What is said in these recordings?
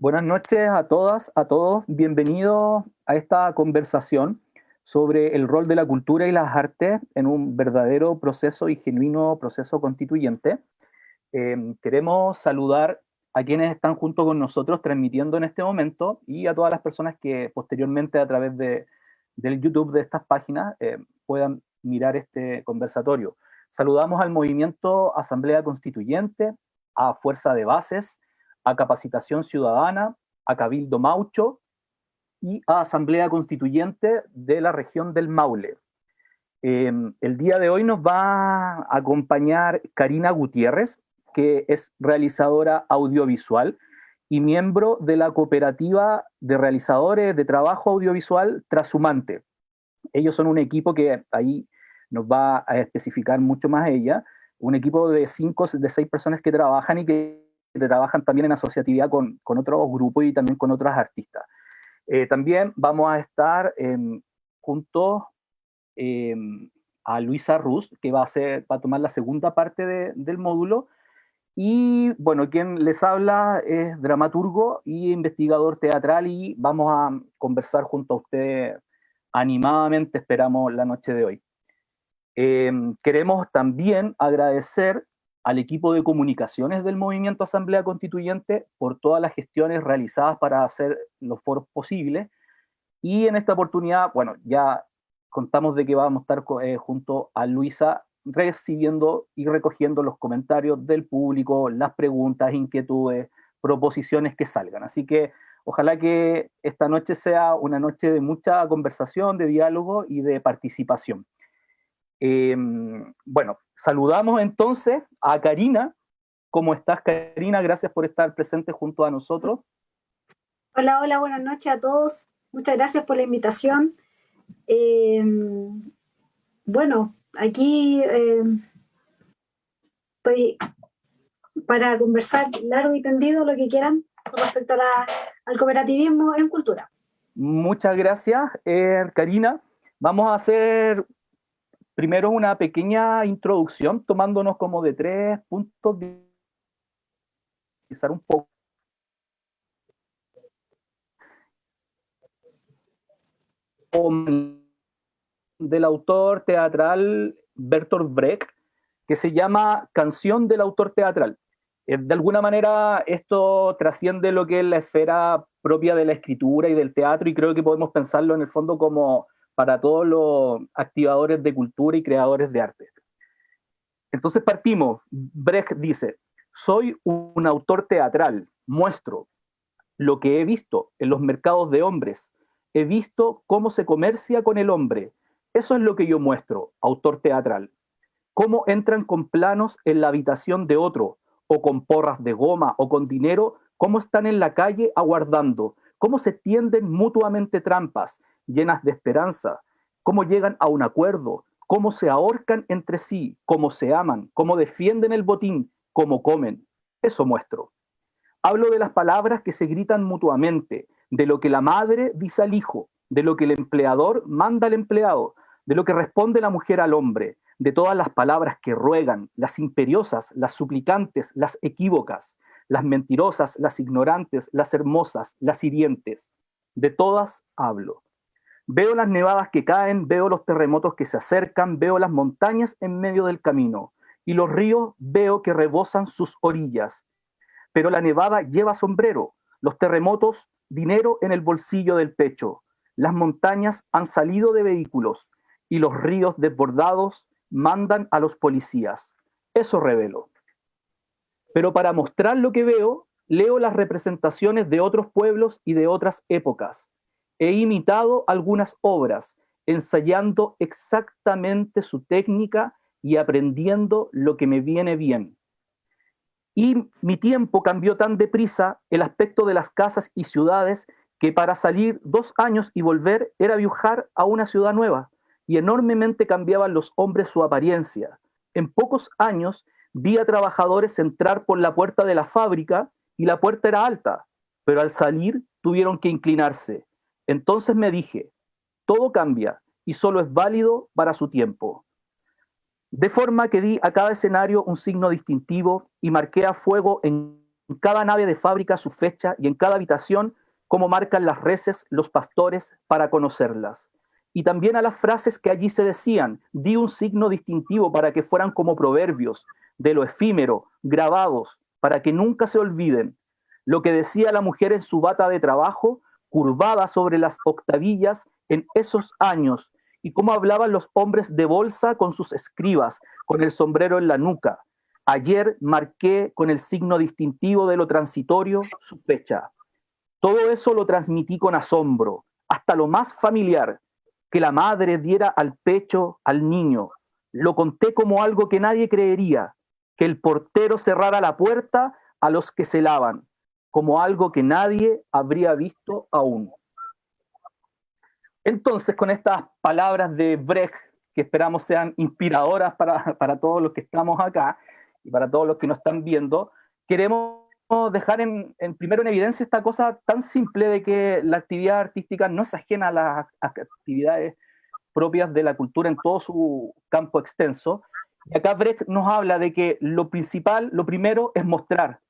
Buenas noches a todas, a todos. Bienvenidos a esta conversación sobre el rol de la cultura y las artes en un verdadero proceso y genuino proceso constituyente. Queremos saludar a quienes están junto con nosotros transmitiendo en este momento y a todas las personas que posteriormente a través del YouTube de estas páginas puedan mirar este conversatorio. Saludamos al movimiento Asamblea Constituyente, a Fuerza de Bases, a Capacitación Ciudadana, a Cabildo Maucho y a Asamblea Constituyente de la región del Maule. El día de hoy nos va a acompañar Karina Gutiérrez, que es realizadora audiovisual y miembro de la cooperativa de realizadores de trabajo audiovisual Trashumante. Ellos son un equipo que ahí nos va a especificar mucho más ella, un equipo de 6 personas que trabajan y que trabajan también en asociatividad con otros grupos y también con otros artistas. También vamos a estar juntos a Luisa Ruz, que va a tomar la segunda parte del módulo. Y bueno, quien les habla es dramaturgo y investigador teatral y vamos a conversar junto a ustedes animadamente, esperamos, la noche de hoy. Queremos también agradecer al equipo de comunicaciones del Movimiento Asamblea Constituyente por todas las gestiones realizadas para hacer los foros posibles. Y en esta oportunidad, bueno, ya contamos de que vamos a estar junto a Luisa recibiendo y recogiendo los comentarios del público, las preguntas, inquietudes, proposiciones que salgan. Así que ojalá que esta noche sea una noche de mucha conversación, de diálogo y de participación. Bueno, saludamos entonces a Karina. ¿Cómo estás, Karina? Gracias por estar presente junto a nosotros. Hola, hola, buenas noches a todos. Muchas gracias por la invitación. Bueno, aquí estoy para conversar largo y tendido lo que quieran con respecto al cooperativismo en cultura. Muchas gracias, Karina. Vamos a hacer primero una pequeña introducción, tomándonos como de 3 puntos, de analizar un poco del autor teatral Bertolt Brecht, que se llama Canción del autor teatral. De alguna manera esto trasciende lo que es la esfera propia de la escritura y del teatro, y creo que podemos pensarlo en el fondo como para todos los activadores de cultura y creadores de arte. Entonces partimos. Brecht dice: soy un autor teatral, muestro lo que he visto en los mercados de hombres, he visto cómo se comercia con el hombre. Eso es lo que yo muestro, autor teatral. Cómo entran con planos en la habitación de otro, o con porras de goma, o con dinero, cómo están en la calle aguardando, cómo se tienden mutuamente trampas, llenas de esperanza, cómo llegan a un acuerdo, cómo se ahorcan entre sí, cómo se aman, cómo defienden el botín, cómo comen. Eso muestro. Hablo de las palabras que se gritan mutuamente, de lo que la madre dice al hijo, de lo que el empleador manda al empleado, de lo que responde la mujer al hombre, de todas las palabras que ruegan, las imperiosas, las suplicantes, las equívocas, las mentirosas, las ignorantes, las hermosas, las hirientes. De todas hablo. Veo las nevadas que caen, veo los terremotos que se acercan, veo las montañas en medio del camino, y los ríos veo que rebosan sus orillas. Pero la nevada lleva sombrero, los terremotos dinero en el bolsillo del pecho, las montañas han salido de vehículos y los ríos desbordados mandan a los policías. Eso revelo. Pero para mostrar lo que veo, leo las representaciones de otros pueblos y de otras épocas. He imitado algunas obras, ensayando exactamente su técnica y aprendiendo lo que me viene bien. Y mi tiempo cambió tan deprisa, el aspecto de las casas y ciudades, que para salir 2 años y volver era viajar a una ciudad nueva, y enormemente cambiaban los hombres su apariencia. En pocos años vi a trabajadores entrar por la puerta de la fábrica y la puerta era alta, pero al salir tuvieron que inclinarse. Entonces me dije: todo cambia y solo es válido para su tiempo. De forma que di a cada escenario un signo distintivo y marqué a fuego en cada nave de fábrica su fecha y en cada habitación cómo marcan las reses los pastores para conocerlas. Y también a las frases que allí se decían, di un signo distintivo para que fueran como proverbios, de lo efímero, grabados, para que nunca se olviden. Lo que decía la mujer en su bata de trabajo, curvada sobre las octavillas en esos años, y cómo hablaban los hombres de bolsa con sus escribas, con el sombrero en la nuca. Ayer marqué con el signo distintivo de lo transitorio su fecha. Todo eso lo transmití con asombro, hasta lo más familiar, que la madre diera al pecho al niño. Lo conté como algo que nadie creería, que el portero cerrara la puerta a los que celaban, como algo que nadie habría visto aún. Entonces, con estas palabras de Brecht, que esperamos sean inspiradoras para todos los que estamos acá y para todos los que nos están viendo, queremos dejar primero en evidencia esta cosa tan simple de que la actividad artística no es ajena a las actividades propias de la cultura en todo su campo extenso. Y acá Brecht nos habla de que lo principal, lo primero es mostrar,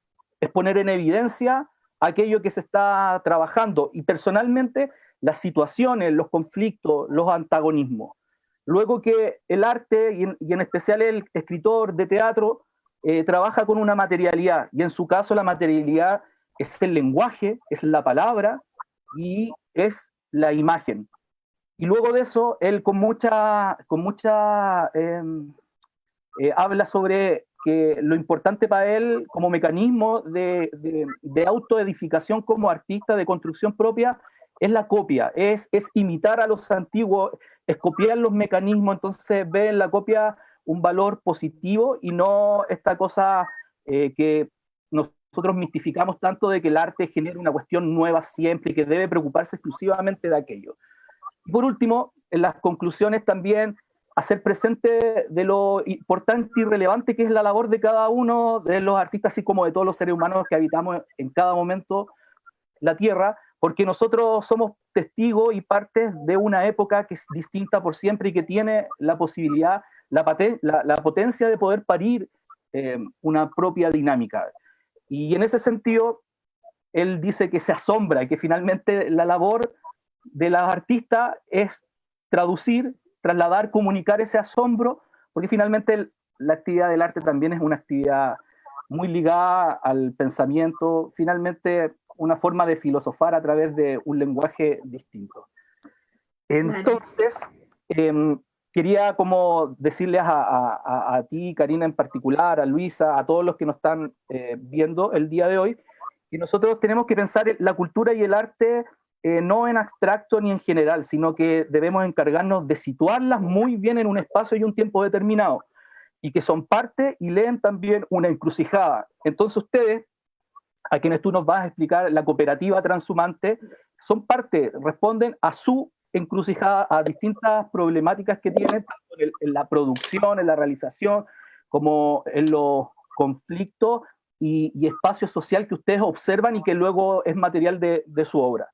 es poner en evidencia aquello que se está trabajando y personalmente las situaciones, los conflictos, los antagonismos. Luego que el arte, y en especial el escritor de teatro, trabaja con una materialidad, y en su caso la materialidad es el lenguaje, es la palabra y es la imagen. Y luego de eso, él habla sobre que lo importante para él como mecanismo de autoedificación como artista, de construcción propia, es la copia, es imitar a los antiguos, es copiar los mecanismos, entonces ve en la copia un valor positivo y no esta cosa que nosotros mistificamos tanto de que el arte genera una cuestión nueva siempre y que debe preocuparse exclusivamente de aquello. Y por último, en las conclusiones también hacer presente de lo importante y relevante que es la labor de cada uno de los artistas, así como de todos los seres humanos que habitamos en cada momento la Tierra, porque nosotros somos testigos y partes de una época que es distinta por siempre y que tiene la posibilidad, la potencia de poder parir una propia dinámica. Y en ese sentido, él dice que se asombra, que finalmente la labor de los artistas es traducir, trasladar, comunicar ese asombro, porque finalmente la actividad del arte también es una actividad muy ligada al pensamiento, finalmente una forma de filosofar a través de un lenguaje distinto. Entonces, quería como decirles a ti, Karina en particular, a Luisa, a todos los que nos están viendo el día de hoy, que nosotros tenemos que pensar la cultura y el arte no en abstracto ni en general, sino que debemos encargarnos de situarlas muy bien en un espacio y un tiempo determinado, y que son parte y leen también una encrucijada. Entonces ustedes, a quienes tú nos vas a explicar la cooperativa transhumante, son parte, responden a su encrucijada, a distintas problemáticas que tienen, tanto en la producción, en la realización, como en los conflictos y espacio social que ustedes observan y que luego es material de su obra.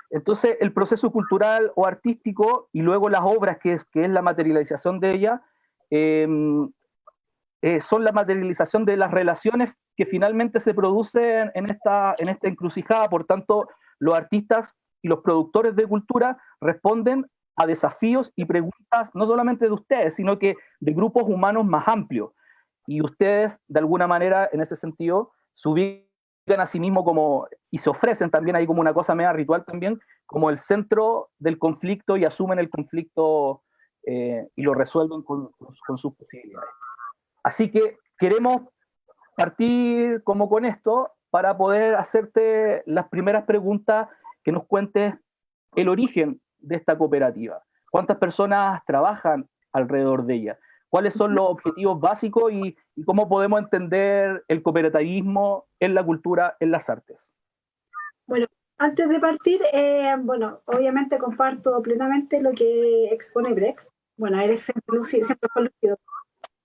Entonces, el proceso cultural o artístico y luego las obras, que es la materialización de ellas, son la materialización de las relaciones que finalmente se producen en esta encrucijada. Por tanto, los artistas y los productores de cultura responden a desafíos y preguntas no solamente de ustedes, sino que de grupos humanos más amplios. Y ustedes, de alguna manera, en ese sentido, se ubican a sí mismos como, y se ofrecen también ahí como una cosa media ritual también, como el centro del conflicto y asumen el conflicto y lo resuelven con sus posibilidades. Así que queremos partir como con esto para poder hacerte las primeras preguntas, que nos cuentes el origen de esta cooperativa. ¿Cuántas personas trabajan alrededor de ella? ¿Cuáles son los objetivos básicos y cómo podemos entender el cooperativismo en la cultura, en las artes? Bueno, antes de partir, obviamente comparto plenamente lo que expone Brecht. Bueno, él siempre fue lúcido.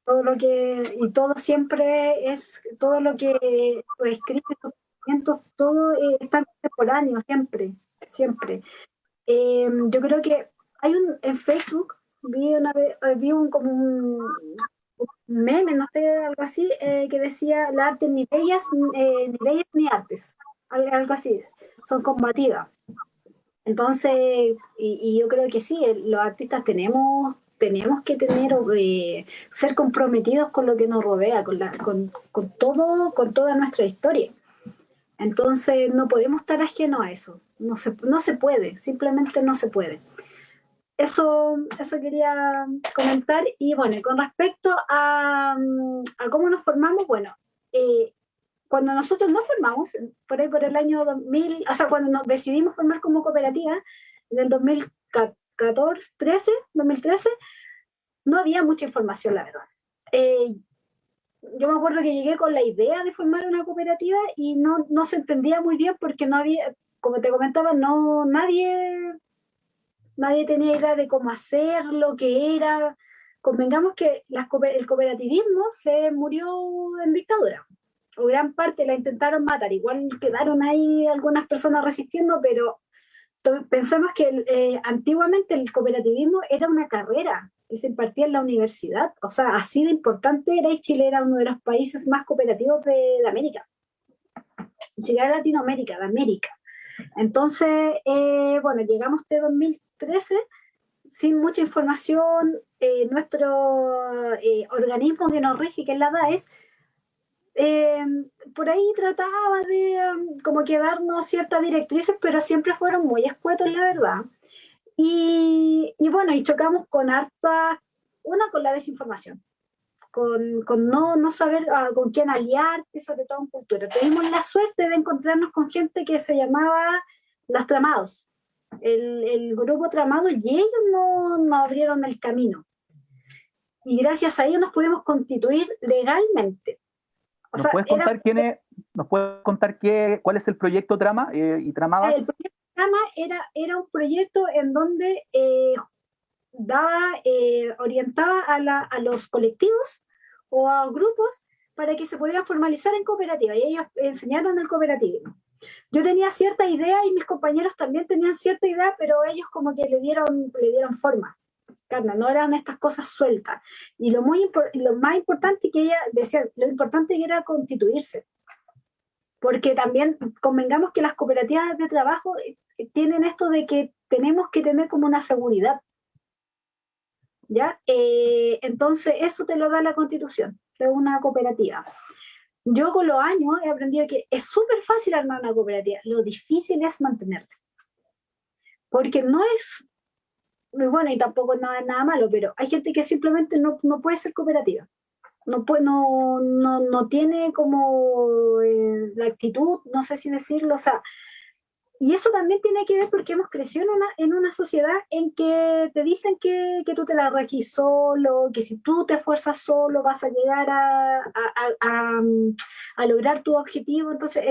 Todo lo que, y todo siempre es, todo lo que escribe, sus pensamientos, todo es tan contemporáneo, siempre, siempre. Yo creo que en Facebook vi una vez, como un meme, no sé, algo así, que decía, las artes ni bellas ni artes, algo así, son combativas. Entonces, y yo creo que sí, los artistas tenemos que tener, ser comprometidos con lo que nos rodea, con todo, con toda nuestra historia. Entonces, no podemos estar ajenos a eso. No se puede, simplemente no se puede. Eso quería comentar. Y bueno, con respecto a cómo nos formamos, bueno, cuando nosotros nos formamos, por ahí por el año 2000, o sea, cuando nos decidimos formar como cooperativa, en el 2014, 2013, no había mucha información, la verdad. Yo me acuerdo que llegué con la idea de formar una cooperativa y no se entendía muy bien porque no había, como te comentaba, nadie tenía idea de cómo hacerlo, qué era. Convengamos que el cooperativismo se murió en dictadura, o gran parte la intentaron matar, igual quedaron ahí algunas personas resistiendo, pero pensemos que antiguamente el cooperativismo era una carrera que se impartía en la universidad, o sea, así de importante era, y Chile era uno de los países más cooperativos de América, ni siquiera de Latinoamérica, de América. Entonces, bueno, llegamos este 2013 sin mucha información. Nuestro organismo que nos rige, que es la DAES, por ahí trataba de como que darnos ciertas directrices, pero siempre fueron muy escuetos, la verdad. Y bueno, y chocamos con con la desinformación, con no saber con quién aliarte, sobre todo en cultura. Tuvimos la suerte de encontrarnos con gente que se llamaba Los Tramados, el grupo Tramado, y ellos nos abrieron el camino. Y gracias a ellos nos pudimos constituir legalmente. ¿Nos puedes contar cuál es el proyecto Trama y Tramadas? El proyecto Trama era un proyecto en donde orientaba a los colectivos o a grupos para que se pudieran formalizar en cooperativa, y ellos enseñaron el cooperativismo. Yo tenía cierta idea y mis compañeros también tenían cierta idea, pero ellos como que le dieron forma. Carna, no eran estas cosas sueltas. Y lo más importante que ella decía, lo importante que era constituirse. Porque también convengamos que las cooperativas de trabajo tienen esto de que tenemos que tener como una seguridad. ¿Ya? Entonces, eso te lo da la Constitución de una cooperativa. Yo con los años he aprendido que es súper fácil armar una cooperativa, lo difícil es mantenerla. Porque no es, bueno, y tampoco es nada malo, pero hay gente que simplemente no puede ser cooperativa. No tiene como la actitud, no sé si decirlo, o sea, y eso también tiene que ver porque hemos crecido en una sociedad en que te dicen que tú te la regís solo, que si tú te esfuerzas solo vas a llegar a lograr tu objetivo. Entonces,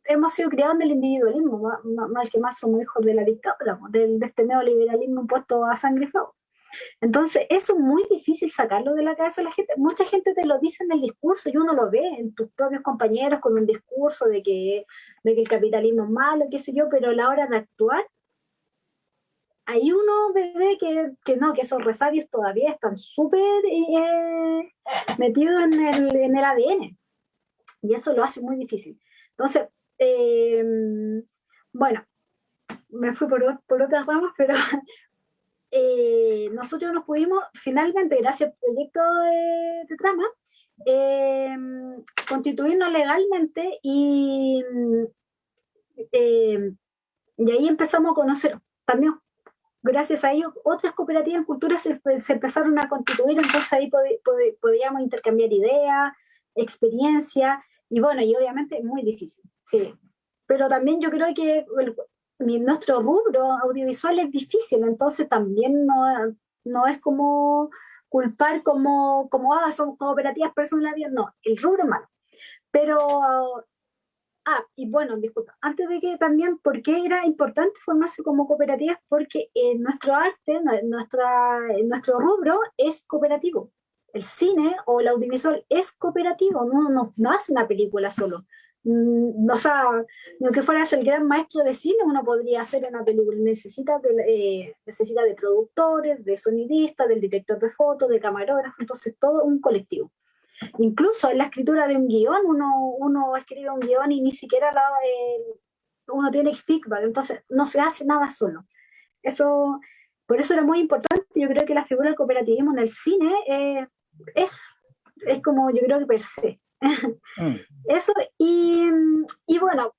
hemos sido criados en el individualismo, mal que mal somos hijos de la dictadura, de este neoliberalismo impuesto a sangre y fuego. Entonces, eso es muy difícil sacarlo de la cabeza de la gente. Mucha gente te lo dice en el discurso y uno lo ve en tus propios compañeros con un discurso de que el capitalismo es malo, qué sé yo, pero a la hora de actuar, ahí uno ve que no, que esos resabios todavía están súper metidos en el ADN. Y eso lo hace muy difícil. Entonces, bueno, me fui por otras ramas, pero nosotros nos pudimos finalmente, gracias al proyecto de Trama, constituirnos legalmente y ahí empezamos a conocer también, gracias a ellos, otras cooperativas en cultura se empezaron a constituir. Entonces ahí podíamos intercambiar ideas, experiencia, y bueno, y obviamente es muy difícil, sí, pero también yo creo que nuestro rubro audiovisual es difícil, entonces también no es como culpar como son cooperativas personales, no, el rubro es malo. Pero, y bueno, disculpa, antes de que también, ¿por qué era importante formarse como cooperativas? Porque nuestro arte, nuestro rubro es cooperativo. El cine o el audiovisual es cooperativo, no hace una película solo. O sea, no que fueras el gran maestro de cine, uno podría hacer una película. Necesita de productores, de sonidistas, del director de foto, de camarógrafo, entonces todo un colectivo. Incluso en la escritura de un guión, uno escribe un guión y ni siquiera uno tiene feedback, entonces no se hace nada solo. Eso, por eso era muy importante. Yo creo que la figura del cooperativismo en el cine es, es como, yo creo que per se. Eso, y bueno,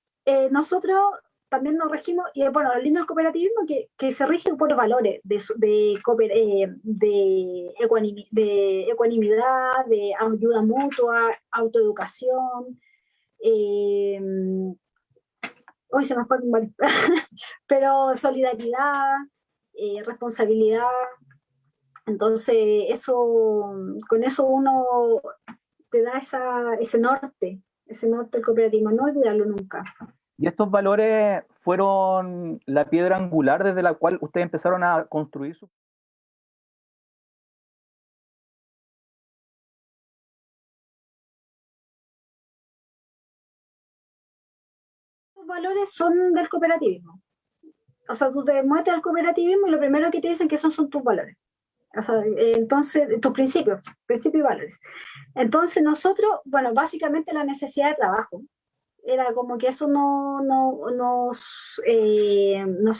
nosotros también nos regimos, y bueno, lo lindo del cooperativismo es que se rige por valores de ecuanimidad, de ayuda mutua, autoeducación, hoy se me fue pero solidaridad, responsabilidad. Entonces, con eso uno te da ese norte del cooperativismo, no olvidarlo nunca. ¿Y estos valores fueron la piedra angular desde la cual ustedes empezaron a construir su... Los valores son del cooperativismo. O sea, tú te metes al cooperativismo y lo primero que te dicen que son tus valores. O sea, entonces, tus principios y valores. Entonces nosotros, bueno, básicamente la necesidad de trabajo. Era como que eso nos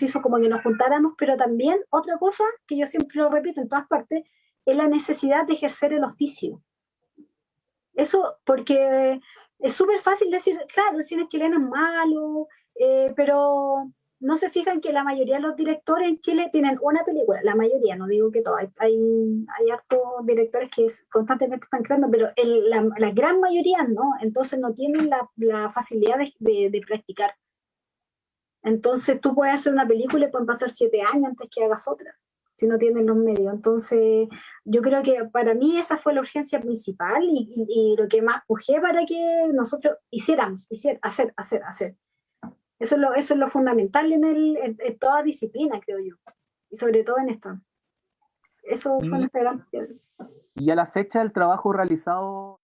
hizo como que nos juntáramos, pero también otra cosa que yo siempre lo repito en todas partes, es la necesidad de ejercer el oficio. Eso porque es súper fácil decir, claro, el cine chileno es malo, pero no se fijan que la mayoría de los directores en Chile tienen una película, la mayoría, no digo que todos, hay hartos directores que constantemente están creando, pero la gran mayoría no, entonces no tienen la facilidad de practicar. Entonces tú puedes hacer una película y pueden pasar 7 años antes que hagas otra, si no tienen los medios. Entonces yo creo que para mí esa fue la urgencia principal y lo que más pujé para que nosotros hiciéramos, hacer. Eso es lo fundamental en toda disciplina, creo yo, y sobre todo en esta. Eso fue nuestra gran piedra. Y a la fecha el trabajo realizado...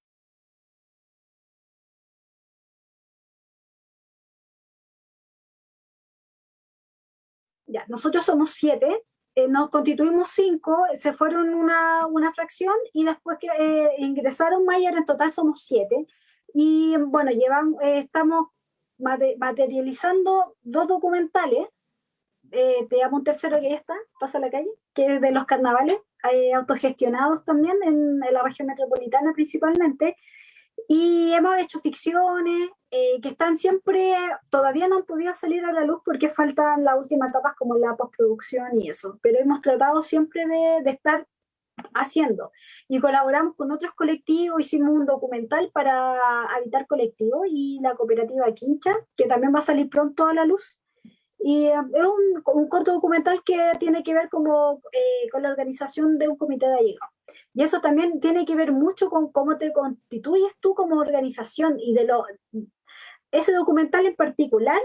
Ya, nosotros somos 7, nos constituimos 5, se fueron una fracción y después que ingresaron más y ahora en total somos 7. Y bueno, estamos materializando 2 documentales, te llamo un tercero que ya está, pasa a la calle, que es de los carnavales, autogestionados también en la región metropolitana principalmente, y hemos hecho ficciones que están siempre, todavía no han podido salir a la luz porque faltan las últimas etapas como la postproducción y eso, pero hemos tratado siempre de estar haciendo y colaboramos con otros colectivos, hicimos un documental para Habitar Colectivo y la cooperativa Quincha, que también va a salir pronto a la luz. Y es un corto documental que tiene que ver con la organización de un comité de allegados. Y eso también tiene que ver mucho con cómo te constituyes tú como organización. Ese documental en particular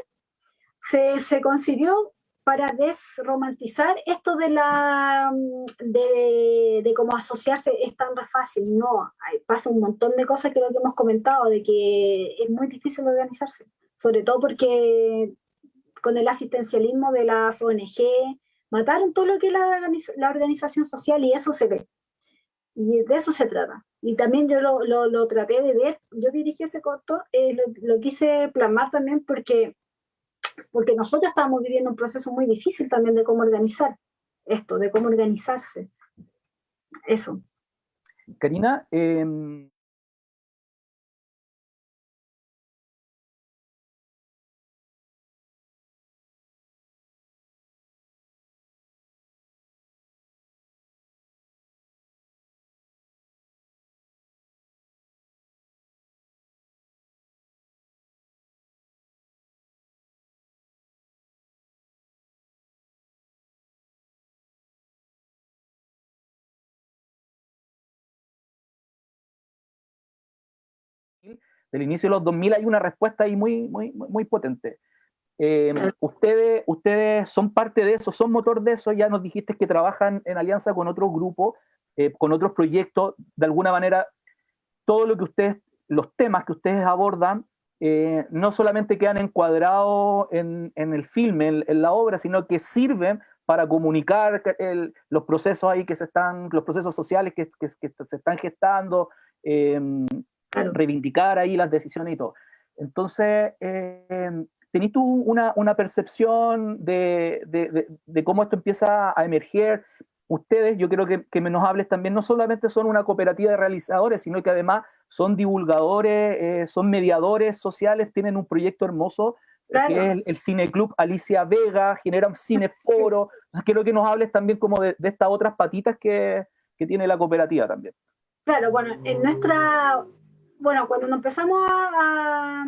se concibió para desromantizar esto de cómo asociarse es tan fácil. No, pasa un montón de cosas que lo que hemos comentado, de que es muy difícil organizarse, sobre todo porque con el asistencialismo de las ONG, mataron todo lo que es la organización social y eso se ve. Y de eso se trata. Y también yo lo traté de ver, yo dirigí ese corto, lo quise plasmar también porque nosotros estábamos viviendo un proceso muy difícil también de cómo organizar esto, de cómo organizarse. Eso. Karina, del inicio de los 2000 hay una respuesta ahí muy potente. Ustedes son parte de eso, son motor de eso, ya nos dijiste que trabajan en alianza con otros grupos, con otros proyectos, de alguna manera, todo lo que ustedes, los temas que ustedes abordan, no solamente quedan encuadrados en el filme, en la obra, sino que sirven para comunicar los procesos ahí los procesos sociales que se están gestando, Claro. reivindicar ahí las decisiones y todo. Entonces, ¿tenés tú una percepción de cómo esto empieza a emerger? Ustedes, yo creo que nos hables también, no solamente son una cooperativa de realizadores, sino que además son divulgadores, son mediadores sociales, tienen un proyecto hermoso, Claro. que es el Cineclub Alicia Vega, generan cineforo. Entonces quiero que nos hables también como de estas otras patitas que tiene la cooperativa también. Claro, bueno, cuando nos empezamos a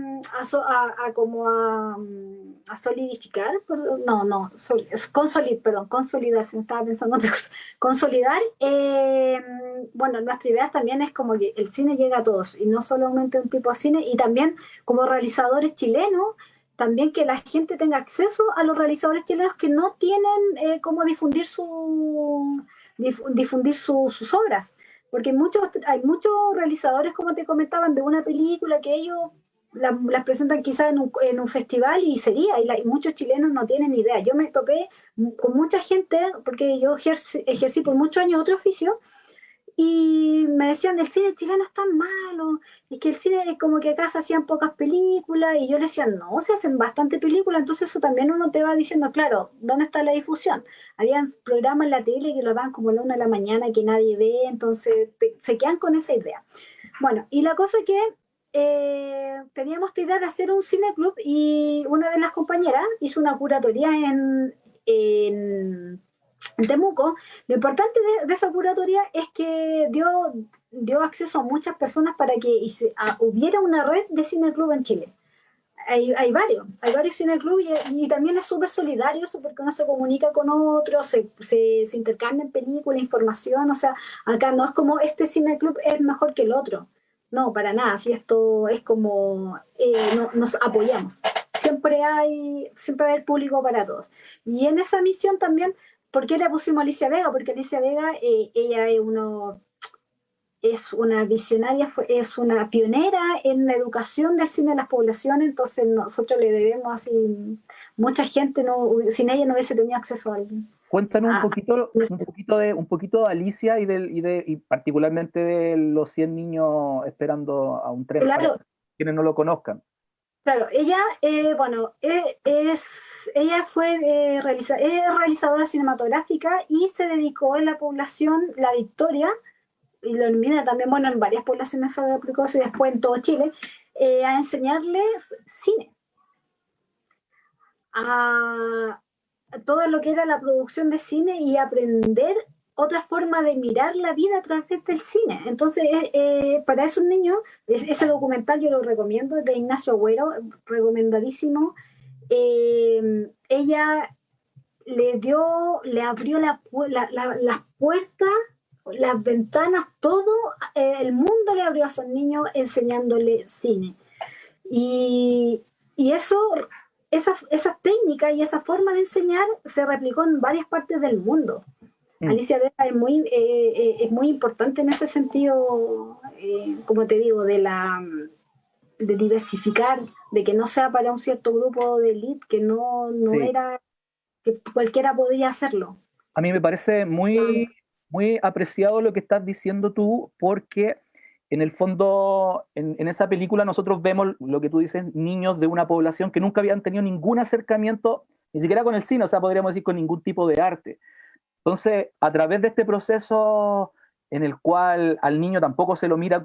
solidificar, consolidar, se me estaba pensando otra cosa, consolidar, nuestra idea también es como que el cine llega a todos, y no solamente un tipo de cine, y también como realizadores chilenos, también que la gente tenga acceso a los realizadores chilenos que no tienen cómo difundir sus obras. Porque hay muchos realizadores, como te comentaban, de una película que ellos las presentan quizás en un festival y sería, y muchos chilenos no tienen idea. Yo me topé con mucha gente, porque yo ejercí por muchos años otro oficio, y me decían, el cine chileno es tan malo, es que el cine como que acá se hacían pocas películas, y yo les decía, no, se hacen bastante películas, entonces eso también uno te va diciendo, claro, ¿dónde está la difusión? Habían programas en la tele que lo daban como a la 1 de la mañana que nadie ve, entonces se quedan con esa idea. Bueno, y la cosa es que teníamos esta idea de hacer un cineclub, y una de las compañeras hizo una curatoría en Temuco. Lo importante de esa curatoría es que dio acceso a muchas personas para que hubiera una red de cineclub en Chile. Hay varios cineclubs, y también es súper solidario eso, porque uno se comunica con otros, se intercambian películas, información. O sea, acá no es como este cineclub es mejor que el otro, no, para nada. Si esto es como nos apoyamos, siempre hay público para todos. Y en esa misión también, ¿por qué le pusimos Alicia Vega? Porque Alicia Vega, ella es una visionaria, es una pionera en la educación del cine de las poblaciones, entonces nosotros le debemos así, mucha gente sin ella no hubiese tenido acceso a alguien. Cuéntanos un poquito de Alicia y particularmente de los 100 niños esperando a un tren, Claro, para quienes no lo conozcan. claro, ella, ella es realizadora cinematográfica, y se dedicó en la población La Victoria, y lo elimina también, en varias poblaciones se aplicó eso, y después en todo Chile, a enseñarles cine, a todo lo que era la producción de cine, y aprender otra forma de mirar la vida a través del cine. Entonces, para esos niños, ese documental yo lo recomiendo, es de Ignacio Agüero, recomendadísimo. Ella le abrió las puertas, las ventanas, todo el mundo le abrió a esos niños enseñándole cine. Y esa técnica y esa forma de enseñar se replicó en varias partes del mundo. Alicia Vega es muy importante en ese sentido, como te digo, de diversificar, de que no sea para un cierto grupo de élite, que no Sí. era que cualquiera podía hacerlo. A mí me parece muy apreciado lo que estás diciendo tú, porque en el fondo, en esa película nosotros vemos lo que tú dices, niños de una población que nunca habían tenido ningún acercamiento, ni siquiera con el cine, o sea, podríamos decir con ningún tipo de arte. Entonces, a través de este proceso en el cual al niño tampoco se lo mira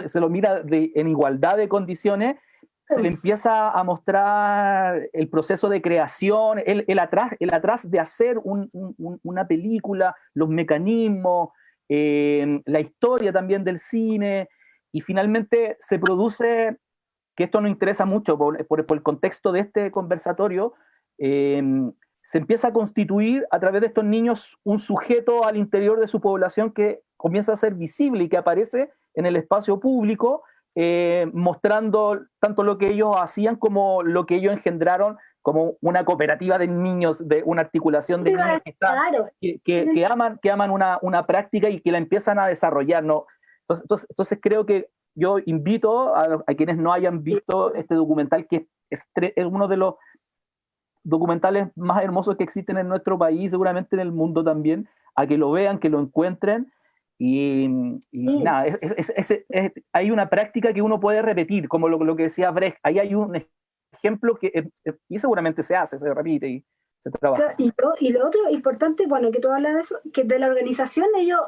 se lo mira en igualdad de condiciones, se le empieza a mostrar el proceso de creación, el atrás de hacer una película, los mecanismos, la historia también del cine, y finalmente se produce, que esto nos interesa mucho por el contexto de este conversatorio, se empieza a constituir a través de estos niños un sujeto al interior de su población que comienza a ser visible y que aparece en el espacio público, mostrando tanto lo que ellos hacían como lo que ellos engendraron como una cooperativa de niños, de una articulación de niños que aman una práctica y que la empiezan a desarrollar, ¿no? Entonces creo que yo invito a quienes no hayan visto este documental, que es uno de los documentales más hermosos que existen en nuestro país, seguramente en el mundo también, a que lo vean, que lo encuentren. Y Sí. nada, hay una práctica que uno puede repetir, como lo que decía Brecht. Ahí hay un ejemplo que y seguramente se repite y se trabaja. Y lo otro importante, bueno, que tú hablas de eso, que de la organización ellos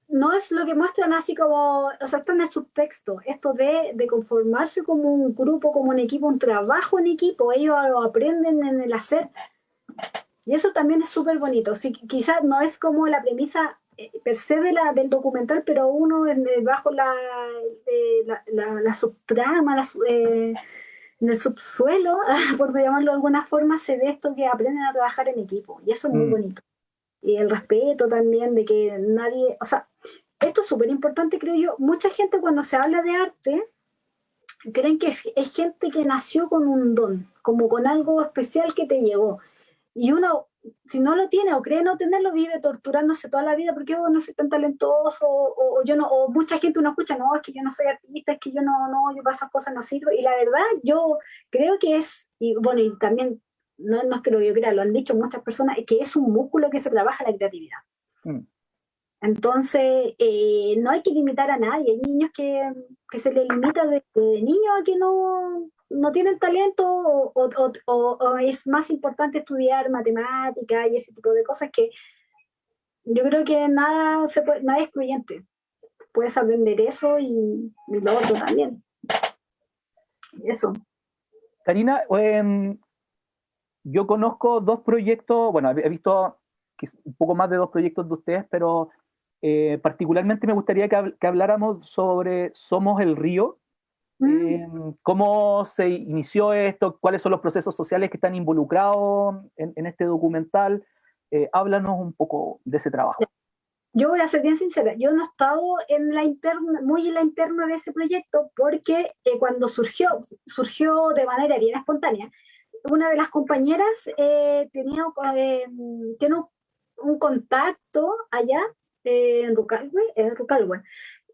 no es lo que muestran así como, o sea, está en el subtexto, esto de conformarse como un grupo, como un equipo, un trabajo en equipo, ellos lo aprenden en el hacer, y eso también es súper bonito. Sí, quizás no es como la premisa per se del documental, pero uno bajo la subtrama, en el subsuelo, por llamarlo de alguna forma, se ve esto que aprenden a trabajar en equipo, y eso es muy Mm. bonito. Y el respeto también de que nadie, o sea, esto es súper importante, creo yo. Mucha gente cuando se habla de arte, creen que es gente que nació con un don, como con algo especial que te llegó. Y uno, si no lo tiene o cree no tenerlo, vive torturándose toda la vida porque no soy tan talentoso, o yo no, o mucha gente uno escucha, no, es que yo no soy artista, es que yo no, yo para esas cosas no sirvo. Y la verdad, yo creo que es, y bueno, y también, no es que lo yo crea, lo han dicho muchas personas, es que es un músculo que se trabaja la creatividad. Mm. Entonces, no hay que limitar a nadie. Hay niños que se les limita de niños a que no tienen talento o es más importante estudiar matemática y ese tipo de cosas que yo creo que nada es excluyente. Puedes aprender eso y lo otro también. Eso. Karina, yo conozco dos proyectos, bueno, he visto un poco más de dos proyectos de ustedes, pero particularmente me gustaría que habláramos sobre Somos el Río. Mm. ¿Cómo se inició esto? ¿Cuáles son los procesos sociales que están involucrados en este documental? Háblanos un poco de ese trabajo. Yo voy a ser bien sincera, yo no he estado muy en la interna de ese proyecto porque cuando surgió de manera bien espontánea. Una de las compañeras tiene un contacto allá en Rucalwe,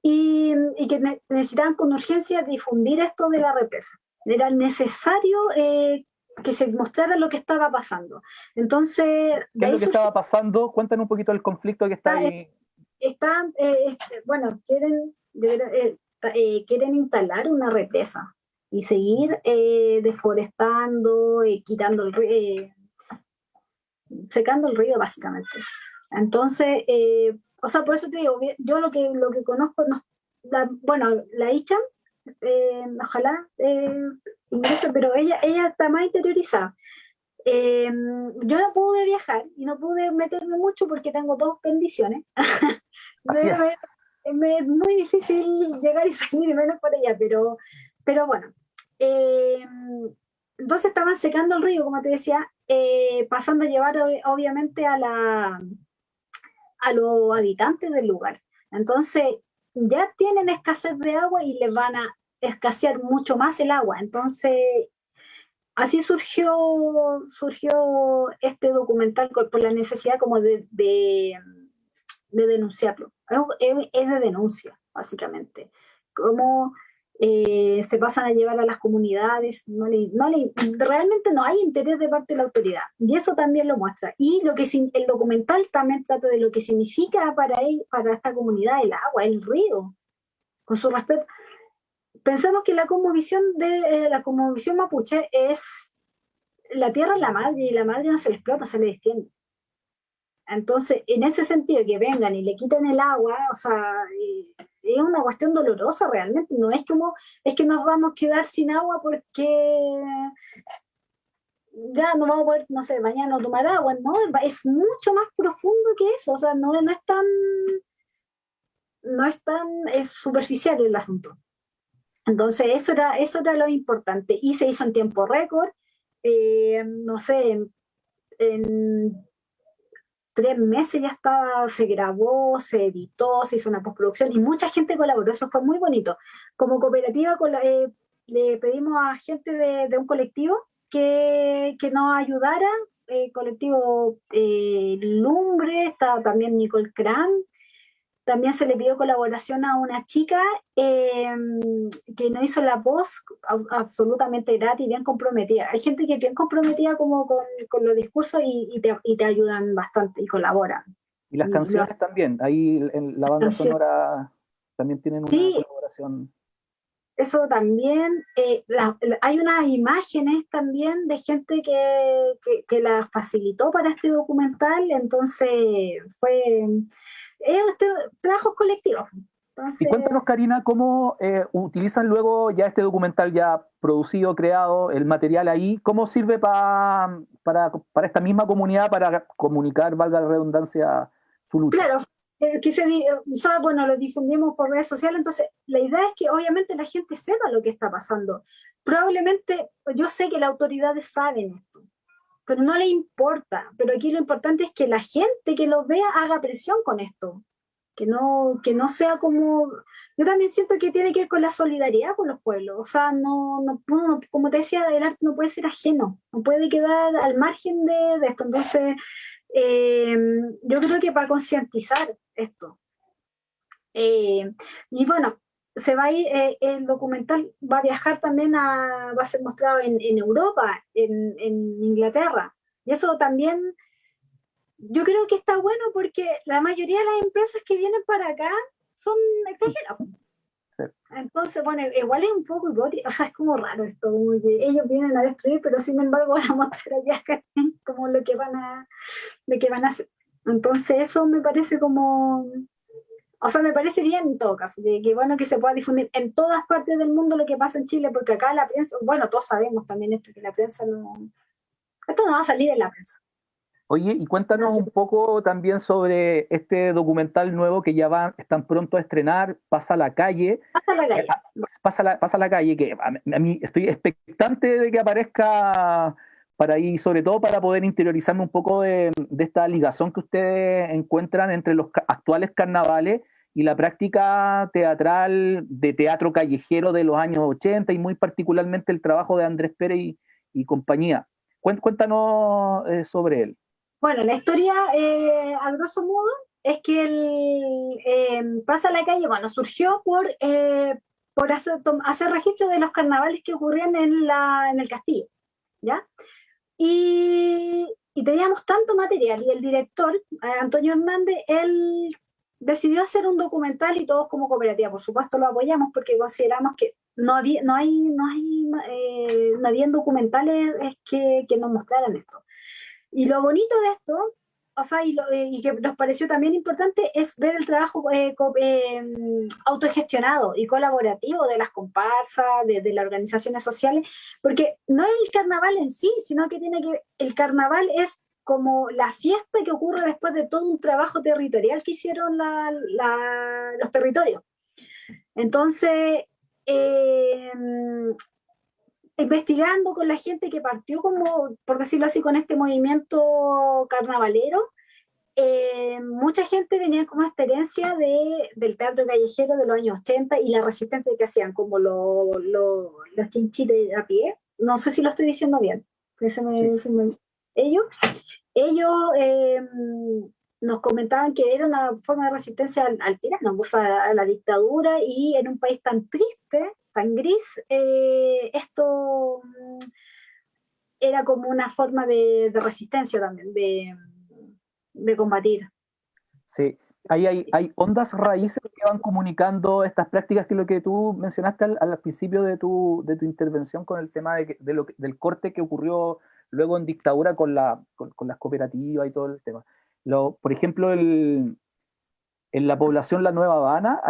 y que necesitaban con urgencia difundir esto de la represa. Era necesario que se mostrara lo que estaba pasando. Entonces, ¿Qué de es ahí lo que surgió. estaba pasando? Cuéntanos un poquito el conflicto que está ahí. Bueno, quieren instalar una represa y seguir deforestando, quitando secando el río, básicamente. Entonces, o sea, por eso te digo, yo lo que conozco, bueno, la Icha, ojalá ingrese, pero ella está más interiorizada. Yo no pude viajar y no pude meterme mucho porque tengo dos bendiciones. Así es. Es muy difícil llegar y salir, menos por allá, pero bueno. Eh, entonces estaban secando el río, como te decía, pasando a llevar obviamente a los habitantes del lugar. Entonces ya tienen escasez de agua y les van a escasear mucho más el agua. Entonces así surgió este documental por la necesidad como de denunciarlo. Es de denuncia, básicamente. Cómo se pasan a llevar a las comunidades, realmente no hay interés de parte de la autoridad. Y eso también lo muestra. Y el documental también trata de lo que significa para esta comunidad el agua, el río, con su respeto. Pensamos que la cosmovisión mapuche es la tierra es la madre y la madre no se le explota, se le defiende. Entonces, en ese sentido, que vengan y le quiten el agua, o sea, es una cuestión dolorosa realmente. No es como, es que nos vamos a quedar sin agua porque ya no vamos a poder, no sé, mañana no tomar agua. No, es mucho más profundo que eso. O sea, es superficial el asunto. Entonces, eso era lo importante. Y se hizo en tiempo récord. No sé, en 3 meses ya estaba, se grabó, se editó, se hizo una postproducción y mucha gente colaboró, eso fue muy bonito. Como cooperativa le pedimos a gente de un colectivo que nos ayudara, colectivo Lumbre, estaba también Nicole Cran, también se le pidió colaboración a una chica que nos hizo la voz absolutamente gratis, bien comprometida. Hay gente que es bien comprometida como con los discursos y te ayudan bastante y colaboran. Y las canciones también, ahí en la banda sonora también tienen una sí, colaboración. eso también. Hay unas imágenes también de gente que las facilitó para este documental, entonces fue trabajos colectivos. Y Entonces, cuéntanos, Karina, cómo utilizan luego ya este documental ya producido, creado, el material ahí, cómo sirve para esta misma comunidad para comunicar, valga la redundancia, su lucha. claro, bueno, lo difundimos por redes sociales, entonces la idea es que obviamente la gente sepa lo que está pasando. Probablemente, yo sé que las autoridades saben esto, pero no le importa. Pero aquí lo importante es que la gente que lo vea haga presión con esto. Que no sea como... Yo también siento que tiene que ver con la solidaridad con los pueblos. O sea, como te decía, el arte no puede ser ajeno, no puede quedar al margen de esto. Entonces, eh, yo creo que para concientizar esto. Y bueno, se va a ir, el documental va a viajar también va a ser mostrado en Europa, en Inglaterra. Y eso también yo creo que está bueno porque la mayoría de las empresas que vienen para acá son extranjeras. Sí. Entonces, bueno, igual es un poco hipócrita, o sea, es como raro esto, como que ellos vienen a destruir, pero sin embargo van a mostrar allá como lo que van a hacer. Entonces, eso me parece como, o sea, me parece bien en todo caso, que bueno que se pueda difundir en todas partes del mundo lo que pasa en Chile, porque acá la prensa, bueno, todos sabemos también esto, que la prensa no, esto no va a salir en la prensa. Oye, y cuéntanos un poco también sobre este documental nuevo que ya están pronto a estrenar, Pasa la calle. Hasta la calle. Pasa la calle, que a mí estoy expectante de que aparezca para ahí, sobre todo para poder interiorizarme un poco de esta ligación que ustedes encuentran entre los actuales carnavales y la práctica teatral de teatro callejero de los años 80 y muy particularmente el trabajo de Andrés Pérez y compañía. Cuéntanos sobre él. Bueno, la historia, a grosso modo, es que Pasa la calle, bueno, surgió por hacer registro de los carnavales que ocurrían en el castillo, ¿ya? Y teníamos tanto material, y el director, Antonio Hernández, él decidió hacer un documental y todos como cooperativa, por supuesto lo apoyamos porque consideramos que no habían documentales que nos mostraran esto. Y lo bonito de esto, o sea, y que nos pareció también importante, es ver el trabajo autogestionado y colaborativo de las comparsas, de las organizaciones sociales, porque no es el carnaval en sí, sino que el carnaval es como la fiesta que ocurre después de todo un trabajo territorial que hicieron los territorios. Entonces, eh, investigando con la gente que partió como, por decirlo así, con este movimiento carnavalero, mucha gente venía con una experiencia del teatro callejero de los años 80 y la resistencia que hacían, como los chinchites a pie. No sé si lo estoy diciendo bien. Ellos, ellos nos comentaban que era una forma de resistencia al tirano, o sea, a la dictadura, y en un país tan triste, tan gris, esto era como una forma de resistencia también, de combatir. Sí, hay ondas raíces que van comunicando estas prácticas, que es lo que tú mencionaste al principio de tu intervención con el tema del corte que ocurrió luego en dictadura con las cooperativas y todo el tema. Por ejemplo, en la población La Nueva Habana,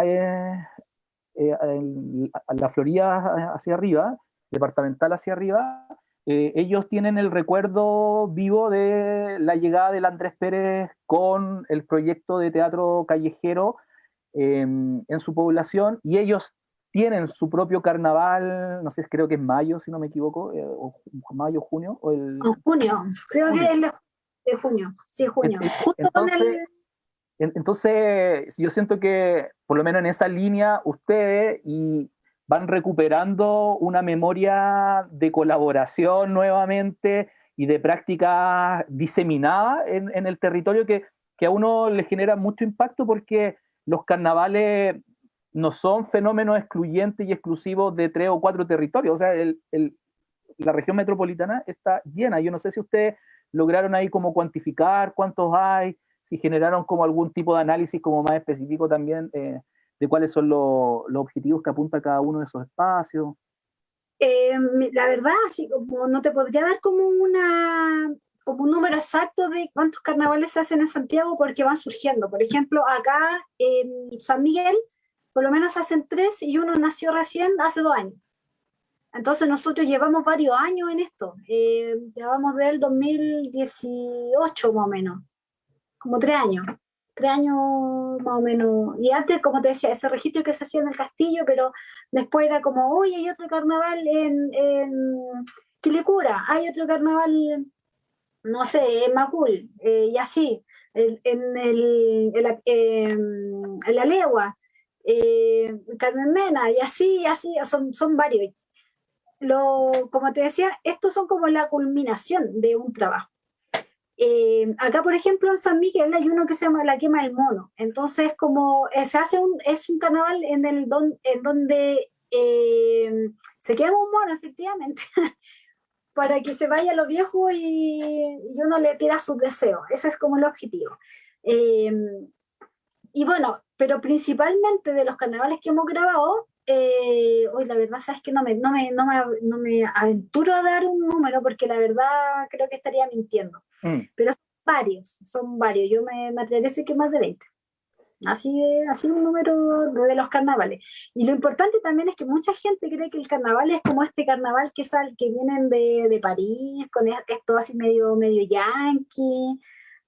en la Florida hacia arriba, departamental hacia arriba, ellos tienen el recuerdo vivo de la llegada del Andrés Pérez con el proyecto de teatro callejero en su población, y ellos tienen su propio carnaval, no sé, creo que es mayo, si no me equivoco, o mayo, junio, o junio, creo junio. que es de junio, sí, junio. Entonces, yo siento que, por lo menos en esa línea, ustedes van recuperando una memoria de colaboración nuevamente y de prácticas diseminadas en el territorio que a uno le genera mucho impacto, porque los carnavales no son fenómenos excluyentes y exclusivos de 3 o 4 territorios. O sea, la región metropolitana está llena. Yo no sé si ustedes lograron ahí como cuantificar cuántos hay, si generaron como algún tipo de análisis como más específico también de cuáles son los objetivos que apunta cada uno de esos espacios. La verdad, así como no te podría dar como un número exacto de cuántos carnavales se hacen en Santiago porque van surgiendo. Por ejemplo, acá en San Miguel, por lo menos hacen 3 y uno nació recién hace 2 años. Entonces nosotros llevamos varios años en esto. Llevamos del 2018 más o menos, como 3 años. 3 años más o menos. Y antes, como te decía, ese registro que se hacía en el castillo, pero después era como, oye, hay otro carnaval en Quilicura, hay otro carnaval, no sé, en Macul, y así, en La Legua, Carmen Mena, y así, son varios. Como te decía, estos son como la culminación de un trabajo. Acá, por ejemplo, en San Miguel hay uno que se llama La Quema del Mono. Entonces, como se hace es un carnaval en donde se quema un mono, efectivamente, para que se vaya lo viejo y uno le tira sus deseos. Ese es como el objetivo. Eh, y bueno, pero principalmente de los carnavales que hemos grabado, hoy la verdad, sabes que no me aventuro a dar un número porque la verdad creo que estaría mintiendo. Pero son varios. Yo me atrevería a decir que más de 20. Así un número de los carnavales. Y lo importante también es que mucha gente cree que el carnaval es como este carnaval que vienen de París, con esto así medio yankee.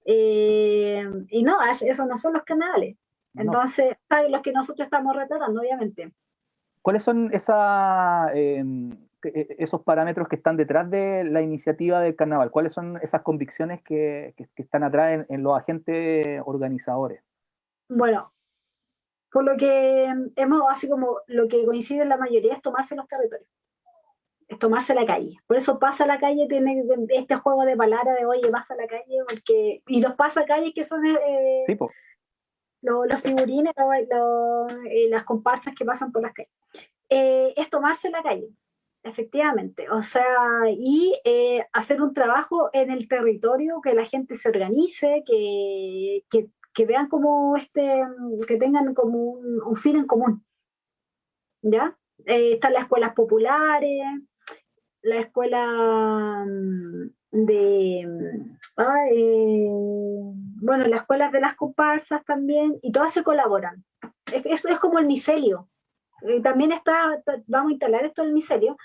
Y no, eso no son los carnavales. Entonces, no. Los que nosotros estamos retratando, obviamente. ¿Cuáles son esos parámetros que están detrás de la iniciativa del carnaval? ¿Cuáles son esas convicciones que están atrás en los agentes organizadores? Bueno, por lo que así como lo que coincide en la mayoría es tomarse los territorios, es tomarse la calle. Por eso Pasa la Calle tiene este juego de palabras de oye, pasa la calle, y los pasacalles que son sí, los figurines, las comparsas que pasan por las calles. Es tomarse la calle, efectivamente. O sea, y hacer un trabajo en el territorio, que la gente se organice, que vean como que tengan como un fin en común. ¿Ya? Están las escuelas populares, la escuela bueno, las escuelas de las comparsas también, y todas se colaboran. Esto es como el micelio. También vamos a instalar esto del micelio,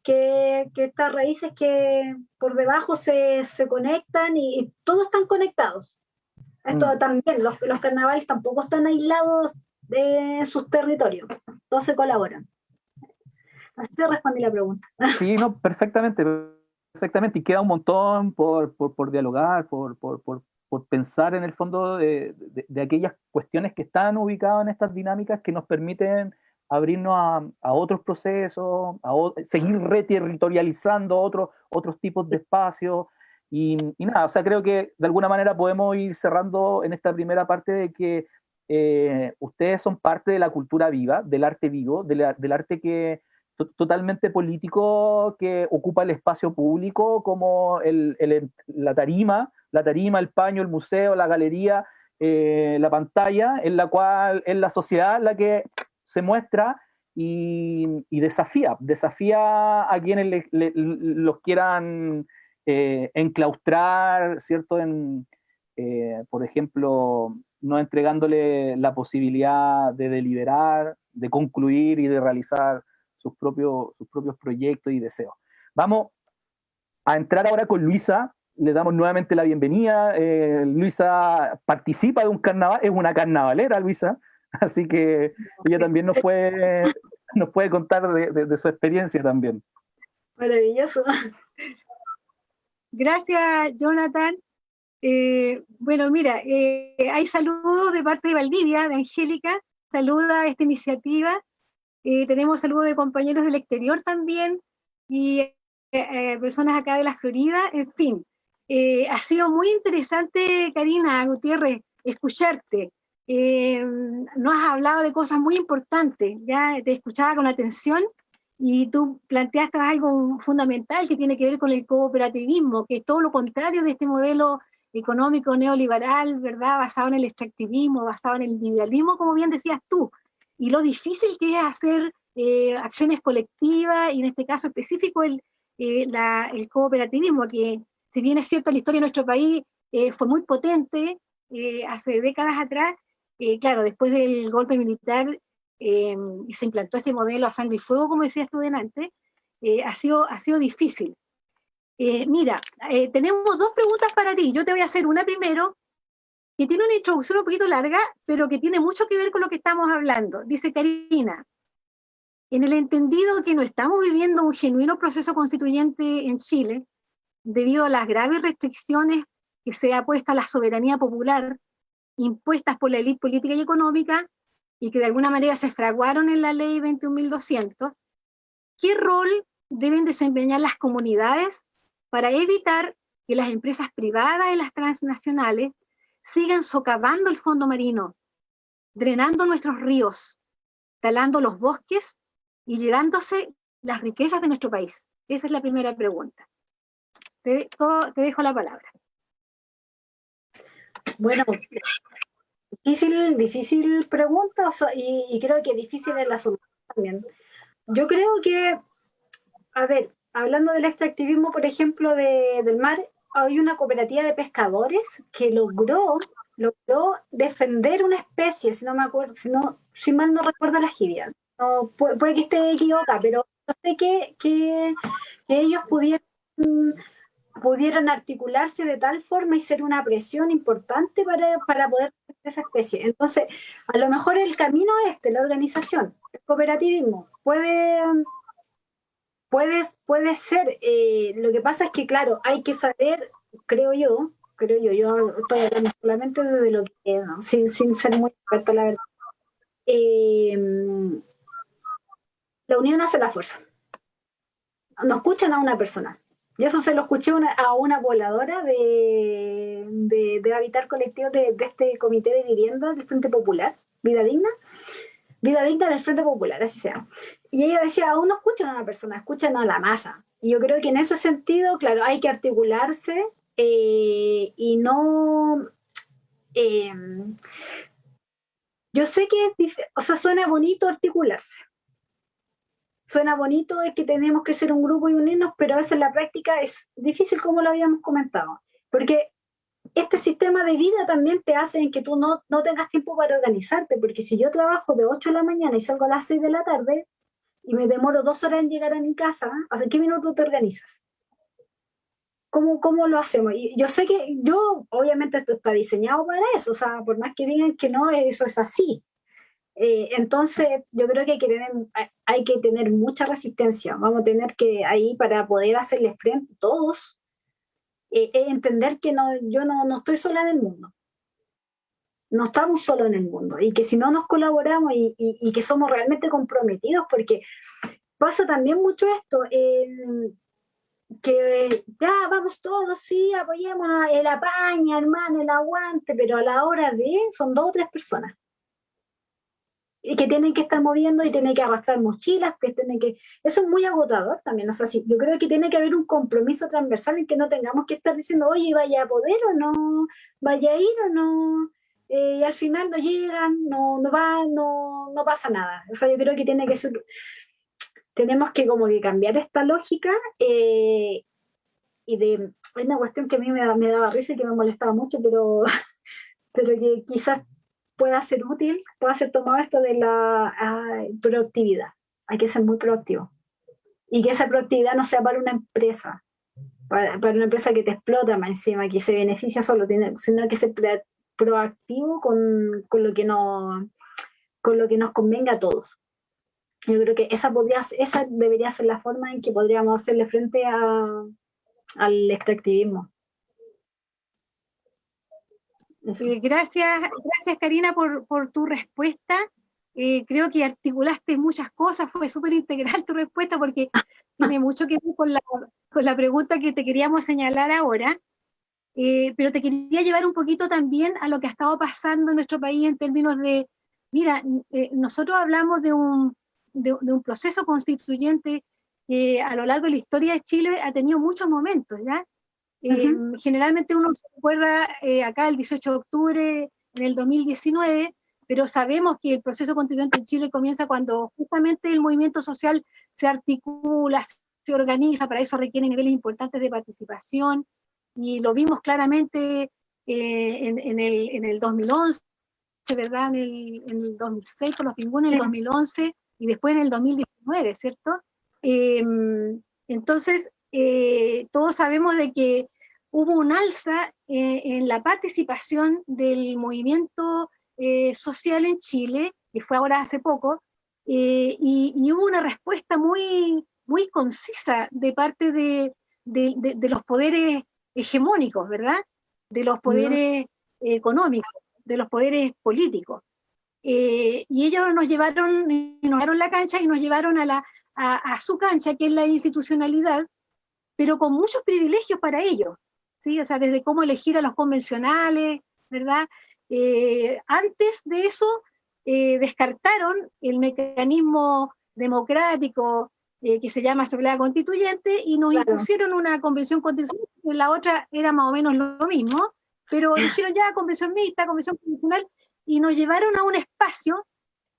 que estas raíces que por debajo se conectan y todos están conectados. Esto también, los carnavales tampoco están aislados de sus territorios, todos se colaboran. Así se respondí la pregunta. Sí, no, perfectamente, y queda un montón por dialogar, por pensar en el fondo de aquellas cuestiones que están ubicadas en estas dinámicas que nos permiten abrirnos a otros procesos, seguir reterritorializando otros tipos de espacios, y nada, o sea, creo que de alguna manera podemos ir cerrando en esta primera parte de que ustedes son parte de la cultura viva, del arte vivo, del arte que totalmente político, que ocupa el espacio público como la tarima, el paño, el museo, la galería, la pantalla, en la cual es la sociedad la que se muestra y desafía a quienes los quieran enclaustrar, ¿cierto? Por ejemplo, no entregándole la posibilidad de deliberar, de concluir y de realizar sus propios proyectos y deseos. Vamos a entrar ahora con Luisa, le damos nuevamente la bienvenida. Luisa participa de un carnaval, es una carnavalera, Luisa, así que ella también nos puede contar de su experiencia también. Maravilloso. Gracias, Jonathan. Bueno, mira, hay saludos de parte de Valdivia, de Angélica, saluda a esta iniciativa. Tenemos saludos de compañeros del exterior también y personas acá de la Florida, en fin. Ha sido muy interesante, Karina Gutiérrez, escucharte. nos has hablado de cosas muy importantes, ya te escuchaba con atención y tú planteaste algo fundamental que tiene que ver con el cooperativismo, que es todo lo contrario de este modelo económico neoliberal, ¿verdad? Basado en el extractivismo, basado en el individualismo, como bien decías tú, y lo difícil que es hacer acciones colectivas, y en este caso específico el cooperativismo, que si bien es cierto la historia de nuestro país fue muy potente hace décadas atrás, claro, después del golpe militar y se implantó este modelo a sangre y fuego, como decías tú delante, ha sido difícil. Mira, tenemos dos preguntas para ti. Yo te voy a hacer una primero, que tiene una introducción un poquito larga, pero que tiene mucho que ver con lo que estamos hablando. Dice Karina, en el entendido que no estamos viviendo un genuino proceso constituyente en Chile, debido a las graves restricciones que se ha puesto a la soberanía popular, impuestas por la élite política y económica, y que de alguna manera se fraguaron en la ley 21.200, ¿qué rol deben desempeñar las comunidades para evitar que las empresas privadas y las transnacionales sigan socavando el fondo marino, drenando nuestros ríos, talando los bosques y llevándose las riquezas de nuestro país? Esa es la primera pregunta. Te dejo la palabra. Bueno, difícil pregunta, y creo que difícil es la solución también. Yo creo que, a ver, hablando del extractivismo, por ejemplo, del mar, hay una cooperativa de pescadores que logró defender una especie, si mal no recuerdo la jibia. No, puede que esté equivocada, pero yo sé que ellos pudieron articularse de tal forma y ser una presión importante para poder defender esa especie. Entonces, a lo mejor el camino la organización, el cooperativismo, puede ser. Lo que pasa es que, claro, hay que saber, creo yo estoy hablando solamente de lo que, ¿no? sin ser muy experta, la verdad. La unión hace la fuerza. No escuchan a una persona. Y eso se lo escuché a una pobladora de Habitar Colectivo de este comité de vivienda del Frente Popular, Vida Digna del Frente Popular, así se llama. Y ella decía, aún no escuchan a una persona, escuchan a la masa. Y yo creo que en ese sentido, claro, hay que articularse y no... yo sé que suena bonito articularse. Suena bonito, es que tenemos que ser un grupo y unirnos, pero a veces en la práctica es difícil, como lo habíamos comentado. Porque este sistema de vida también te hace en que tú no tengas tiempo para organizarte, porque si yo trabajo de 8 de la mañana y salgo a las 6 de la tarde y me demoro 2 horas en llegar a mi casa, ¿hace qué minutos te organizas? ¿Cómo lo hacemos? Y yo sé que obviamente esto está diseñado para eso, por más que digan que no, eso es así. Entonces, yo creo que hay que tener mucha resistencia. Vamos a tener que ahí, para poder hacerle frente todos, entender que yo no estoy sola en el mundo. No estamos solos en el mundo. Y que si no nos colaboramos y que somos realmente comprometidos, porque pasa también mucho esto, que ya vamos todos, sí, apoyémonos, el apaña, hermano, el aguante, pero a la hora son 2 o 3 personas y que tienen que estar moviendo y tienen que arrastrar mochilas, eso es muy agotador también. Yo creo que tiene que haber un compromiso transversal en que no tengamos que estar diciendo, oye, ¿vaya a poder o no? ¿Vaya a ir o no? Y al final no llegan, no pasa nada. Yo creo que tenemos que como que cambiar esta lógica, y hay una cuestión que a mí me daba risa y que me molestaba mucho, pero que quizás pueda ser útil, pueda ser tomado esto de la proactividad. Hay que ser muy proactivo. Y que esa proactividad no sea para una empresa, para una empresa que te explota más encima, que se beneficia solo, sino que ser proactivo con lo que nos convenga a todos. Yo creo que esa debería ser la forma en que podríamos hacerle frente al extractivismo. Gracias Karina por tu respuesta. Creo que articulaste muchas cosas, fue súper integral tu respuesta, porque tiene mucho que ver con la pregunta que te queríamos señalar ahora. pero te quería llevar un poquito también a lo que ha estado pasando en nuestro país en términos de, mira, nosotros hablamos de un proceso constituyente que a lo largo de la historia de Chile ha tenido muchos momentos, ¿ya? Generalmente uno se recuerda acá el 18 de octubre en el 2019, pero sabemos que el proceso constituyente en Chile comienza cuando justamente el movimiento social se articula, se organiza, para eso requiere niveles importantes de participación, y lo vimos claramente en el 2011, ¿verdad? En el 2006 con los pingüinos, en el 2011 y después en el 2019, ¿cierto? Entonces, todos sabemos de que hubo un alza en la participación del movimiento social en Chile, que fue ahora hace poco, y hubo una respuesta muy, muy concisa de parte de los poderes hegemónicos, ¿verdad? De los poderes económicos, de los poderes políticos. Y ellos nos llevaron la cancha y nos llevaron a su cancha, que es la institucionalidad, pero con muchos privilegios para ellos, ¿sí? O sea, desde cómo elegir a los convencionales, ¿verdad? Antes de eso, descartaron el mecanismo democrático que se llama Asamblea Constituyente y nos impusieron una convención constitucional, que la otra era más o menos lo mismo, pero dijeron ya convención mixta, convención constitucional, y nos llevaron a un espacio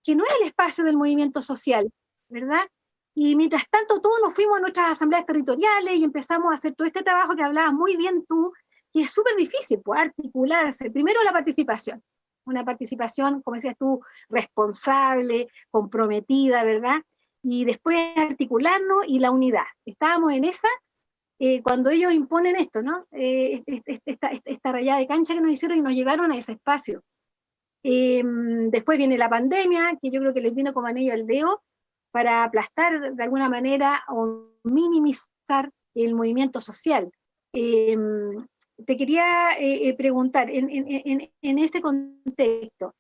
que no es el espacio del movimiento social, ¿verdad? Y mientras tanto todos nos fuimos a nuestras asambleas territoriales y empezamos a hacer todo este trabajo que hablabas muy bien tú, que es súper difícil, pues, articularse. Primero la participación, una participación, como decías tú, responsable, comprometida, ¿verdad? Y después articularnos y la unidad. Estábamos en esa cuando ellos imponen esto, ¿no? Esta rayada de cancha que nos hicieron y nos llevaron a ese espacio. Después viene la pandemia, que yo creo que les vino como anillo al dedo, para aplastar de alguna manera o minimizar el movimiento social. Te quería preguntar, en ese contexto,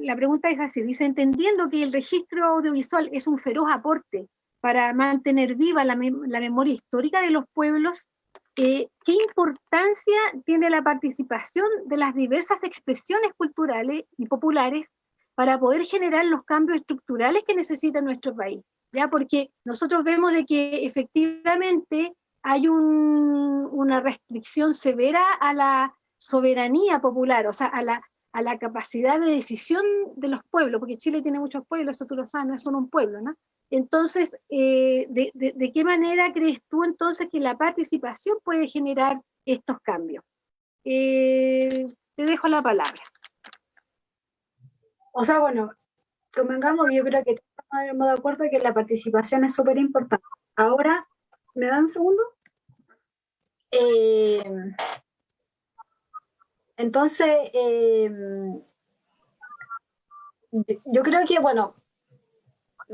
la pregunta es así, dice, entendiendo que el registro audiovisual es un feroz aporte para mantener viva la memoria histórica de los pueblos, ¿qué importancia tiene la participación de las diversas expresiones culturales y populares para poder generar los cambios estructurales que necesita nuestro país? ¿Ya? Porque nosotros vemos de que efectivamente hay una restricción severa a la soberanía popular, o sea, a la capacidad de decisión de los pueblos, porque Chile tiene muchos pueblos, eso tú lo sabes, no es solo un pueblo, ¿no? Entonces, ¿de qué manera crees tú entonces que la participación puede generar estos cambios? Te dejo la palabra. O sea, bueno, convengamos, yo creo que todos estamos de acuerdo que la participación es súper importante. Ahora, ¿me dan un segundo? Entonces, yo creo que, bueno,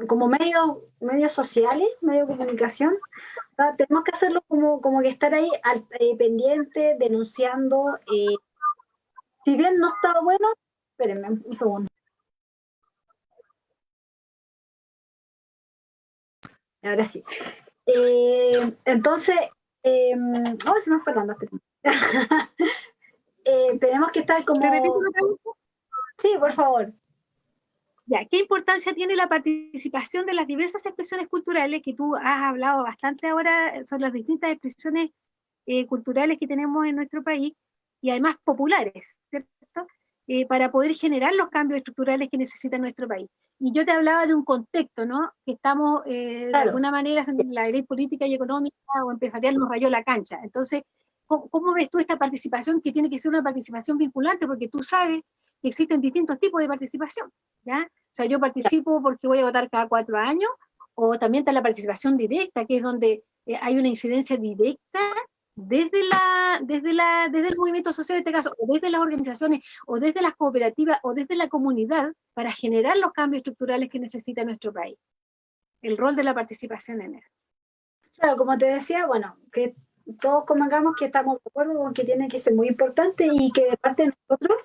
como medios sociales, medios de comunicación, tenemos que hacerlo como que estar ahí pendiente, denunciando. Si bien no está bueno, espérenme un segundo. Ahora sí. Entonces, se me fue hablando. Tenemos que estar como... ¿Te repito una pregunta? Sí, por favor. Ya, ¿qué importancia tiene la participación de las diversas expresiones culturales, que tú has hablado bastante ahora sobre las distintas expresiones culturales que tenemos en nuestro país, y además populares, ¿cierto? Para poder generar los cambios estructurales que necesita nuestro país? Y yo te hablaba de un contexto, ¿no? Que estamos, de alguna manera, en la ley política y económica o empresarial nos rayó la cancha. Entonces, ¿cómo ves tú esta participación, que tiene que ser una participación vinculante? Porque tú sabes que existen distintos tipos de participación, ¿ya? O sea, yo participo porque voy a votar cada 4 años, o también está la participación directa, que es donde hay una incidencia directa desde el movimiento social, en este caso, o desde las organizaciones, o desde las cooperativas, o desde la comunidad, para generar los cambios estructurales que necesita nuestro país. El rol de la participación en eso. Claro, como te decía, bueno, que todos convengamos que estamos de acuerdo con que tiene que ser muy importante y que de parte de nosotros,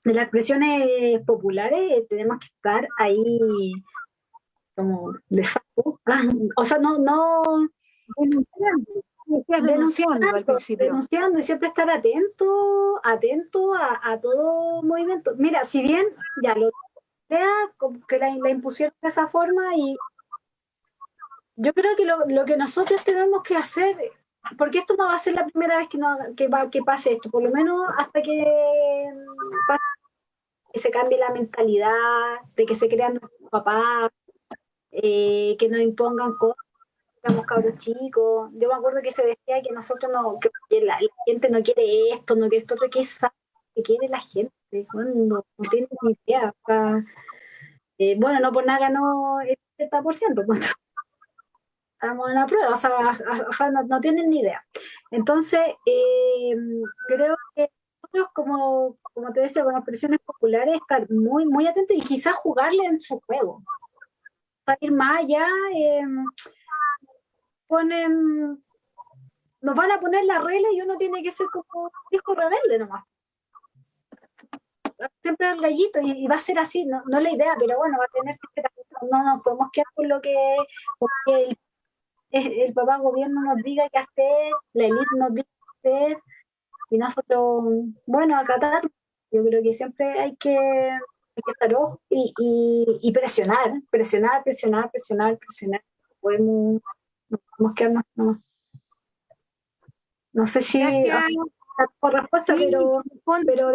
de las expresiones populares, tenemos que estar ahí como de saco. O sea, no decías denunciando al principio. Denunciando y siempre estar atento a todo movimiento. Mira, si bien ya lo como que la impusieron de esa forma, y yo creo que lo que nosotros tenemos que hacer, porque esto no va a ser la primera vez que pase esto, por lo menos hasta pase, que se cambie la mentalidad, de que se crean nuestros papás, que nos impongan cosas, éramos cabros chicos. Yo me acuerdo que se decía que nosotros no, que la gente no quiere esto, no quiere esto otro, que sabe que quiere la gente, cuando no tiene ni idea. O sea, bueno, no por nada ganó el 70%, pues, estamos en la prueba, o sea, no tienen ni idea. Entonces, creo que nosotros, como te decía, con las presiones populares, estar muy, muy atentos y quizás jugarle en su juego. Salir más allá, nos van a poner la regla y uno tiene que ser como un hijo rebelde nomás. Siempre el gallito, y va a ser así, no es la idea, pero bueno, va a tener que ser así. No nos podemos quedar con lo que porque el papá gobierno nos diga qué hacer, la élite nos diga qué hacer, y nosotros, bueno, acatar. Yo creo que siempre hay que estar ojo y presionar. No podemos quedarnos, no sé si por respuesta, Sí, pero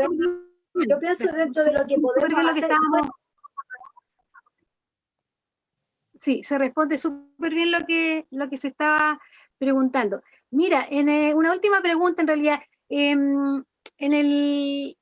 yo pienso dentro de lo que podemos hacer. Sí, se responde súper bien lo que se estaba preguntando. Mira, una última pregunta en realidad. En el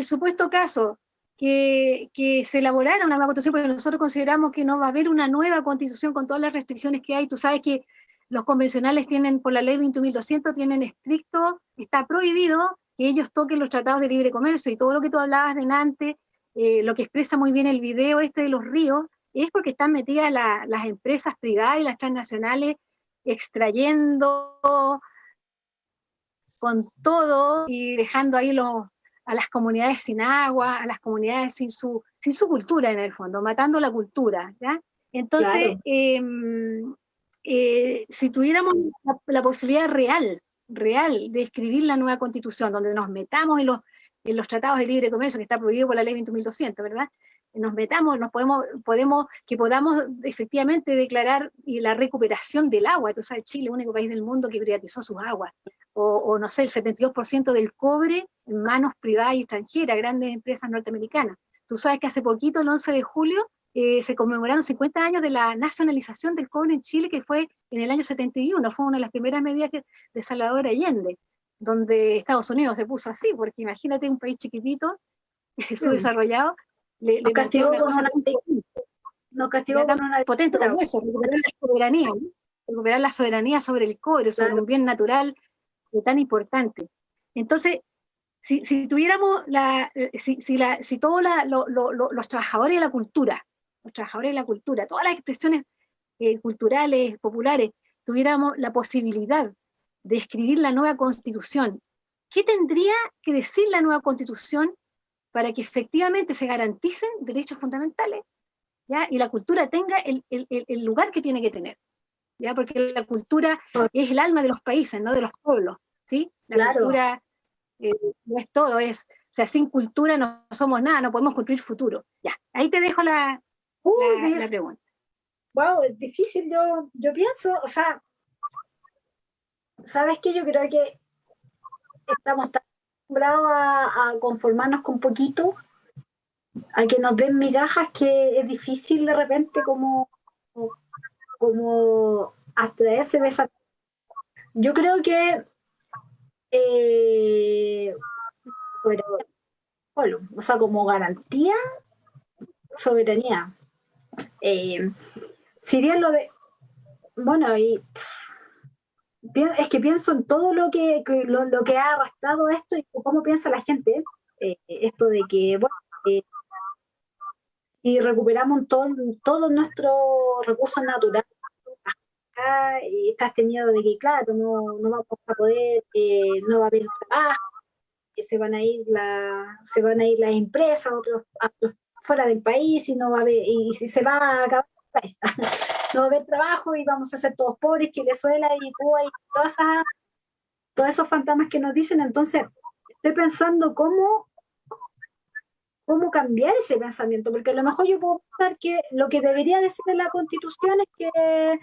supuesto caso que se elaborara una nueva constitución, porque nosotros consideramos que no va a haber una nueva constitución con todas las restricciones que hay. Tú sabes que los convencionales tienen, por la ley 21.200, tienen estricto, está prohibido que ellos toquen los tratados de libre comercio, y todo lo que tú hablabas delante, lo que expresa muy bien el video de los ríos, es porque están metidas las empresas privadas y las transnacionales extrayendo con todo y dejando ahí a las comunidades sin agua, a las comunidades sin su cultura en el fondo, matando la cultura, ¿ya? Entonces, claro. Si tuviéramos la posibilidad real de escribir la nueva constitución, donde nos metamos en los tratados de libre comercio, que está prohibido por la ley 21.200, ¿verdad? Nos metamos, que podamos efectivamente declarar la recuperación del agua. Tú sabes, Chile es el único país del mundo que privatizó sus aguas, o no sé, el 72% del cobre en manos privadas y extranjeras, grandes empresas norteamericanas. Tú sabes que hace poquito, el 11 de julio, se conmemoraron 50 años de la nacionalización del cobre en Chile, que fue en el año 71, fue una de las primeras medidas de Salvador Allende, donde Estados Unidos se puso así, porque imagínate un país chiquitito, subdesarrollado, nos castigó con una potente como eso, recuperar la soberanía sobre el cobre, sobre un bien natural tan importante. Entonces, si tuviéramos todos los trabajadores de la cultura, todas las expresiones culturales, populares, tuviéramos la posibilidad de escribir la nueva constitución, ¿qué tendría que decir la nueva constitución para que efectivamente se garanticen derechos fundamentales, ¿ya? Y la cultura tenga el lugar que tiene que tener, ¿ya? Porque la cultura es el alma de los países, no de los pueblos, ¿sí? La cultura no es todo, o sea, sin cultura no somos nada, no podemos construir futuro. Ya, ahí te dejo la pregunta. Wow, es difícil, yo pienso, o sea, ¿sabes qué? Yo creo que estamos tan acostumbrados a conformarnos con poquito, a que nos den migajas, que es difícil de repente como abstraerse de esa. Yo creo que o sea, como garantía, soberanía. Si bien bueno, es que pienso en todo lo que ha arrastrado esto y cómo piensa la gente, esto de que, bueno, y recuperamos todos nuestros recursos naturales, y estás teniendo de que, claro, no vamos a poder, no va a haber trabajo, que se van a ir las empresas a otros fuera del país, y no va a haber, y se va a acabar país. No va a haber trabajo y vamos a ser todos pobres, Chilezuela y Cuba y todos esos fantasmas que nos dicen. Entonces, estoy pensando cómo cambiar ese pensamiento, porque a lo mejor yo puedo pensar que lo que debería decir en la Constitución es que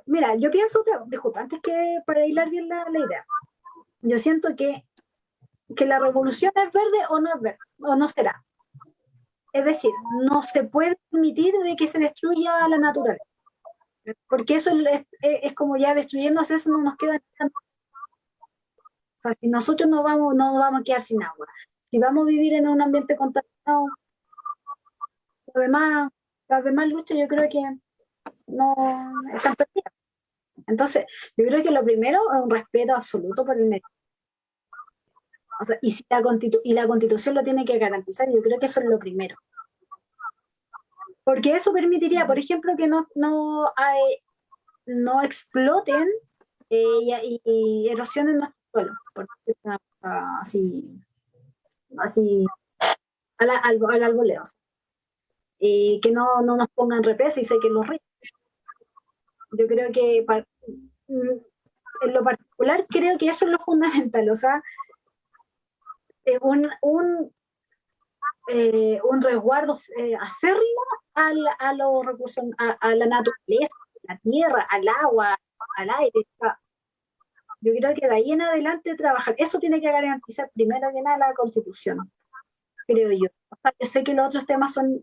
mira, yo pienso, disculpa, antes que para hilar bien la idea, yo siento que la revolución es verde o no es verde, o no será. Es decir, no se puede permitir de que se destruya la naturaleza, porque eso es como ya destruyéndose, eso no nos queda nada. O sea, si nosotros no vamos a quedar sin agua, si vamos a vivir en un ambiente contaminado, las demás luchas yo creo que no están perdidas. Entonces, yo creo que lo primero es un respeto absoluto por el medio. O sea, y la Constitución lo tiene que garantizar, yo creo que eso es lo primero. Porque eso permitiría, por ejemplo, que no exploten y erosionen nuestro suelo, así al arboleo. Que no nos pongan represa y sequen los ríos. Yo creo que en lo particular creo que eso es lo fundamental, o sea, un resguardo acérrimo a los recursos, a la naturaleza, a la tierra, al agua, al aire. Yo creo que de ahí en adelante trabajar, eso tiene que garantizar primero que nada la Constitución, creo yo. O sea, yo sé que los otros temas son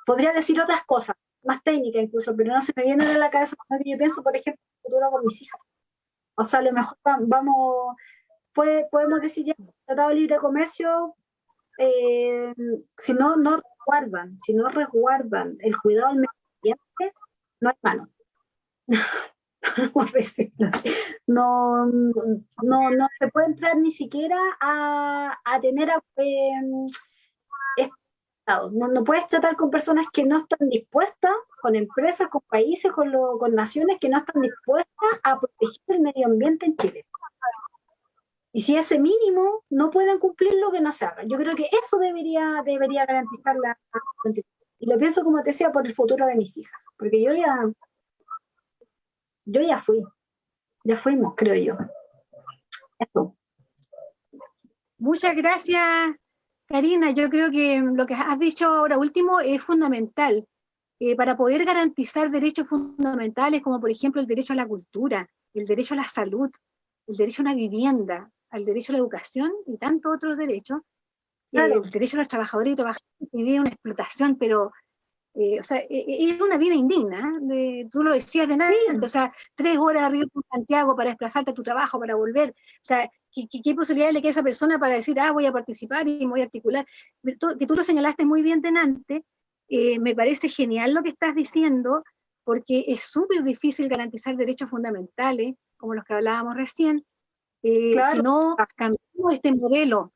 podría decir otras cosas, más técnicas incluso, pero no se me viene a la cabeza cuando yo pienso, por ejemplo, en el futuro con mis hijas. O sea, a lo mejor podemos decir ya, Tratado de Libre Comercio, si no resguardan el cuidado del medio ambiente, no hay mano. No se puede entrar ni siquiera a tener no puedes tratar con personas que no están dispuestas, con empresas, con países, con naciones que no están dispuestas a proteger el medio ambiente en Chile. Y si ese mínimo no pueden cumplir, lo que no se haga. Yo creo que eso debería garantizar la Constitución. Y lo pienso, como te decía, por el futuro de mis hijas. Porque yo ya fuimos, creo yo. Eso. Muchas gracias, Karina. Yo creo que lo que has dicho ahora último es fundamental para poder garantizar derechos fundamentales, como por ejemplo el derecho a la cultura, el derecho a la salud, el derecho a una vivienda, al derecho a la educación y tantos otros derechos. Claro. El derecho a los trabajadores y trabajadoras que viven una explotación, pero o sea, es una vida indigna, tú lo decías de nada, o sea, 3 horas arriba en Santiago para desplazarte a tu trabajo, para volver, o sea, ¿qué posibilidad le queda a esa persona para decir, voy a participar y me voy a articular? Que tú lo señalaste muy bien delante, me parece genial lo que estás diciendo, porque es súper difícil garantizar derechos fundamentales, como los que hablábamos recién, claro. Si no cambiamos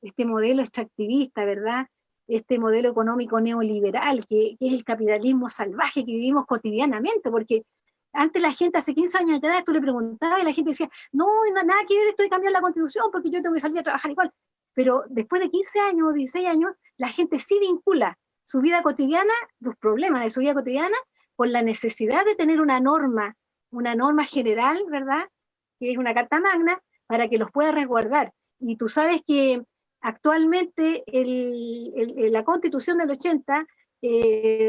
este modelo extractivista, ¿verdad?, este modelo económico neoliberal, que es el capitalismo salvaje que vivimos cotidianamente, porque antes la gente, hace 15 años atrás, tú le preguntabas y la gente decía, no, nada que ver esto de cambiar la Constitución, porque yo tengo que salir a trabajar igual. Pero después de 15 años, 16 años, la gente sí vincula su vida cotidiana, los problemas de su vida cotidiana, con la necesidad de tener una norma general, ¿verdad?, que es una carta magna, para que los pueda resguardar. Y tú sabes que actualmente la Constitución del 80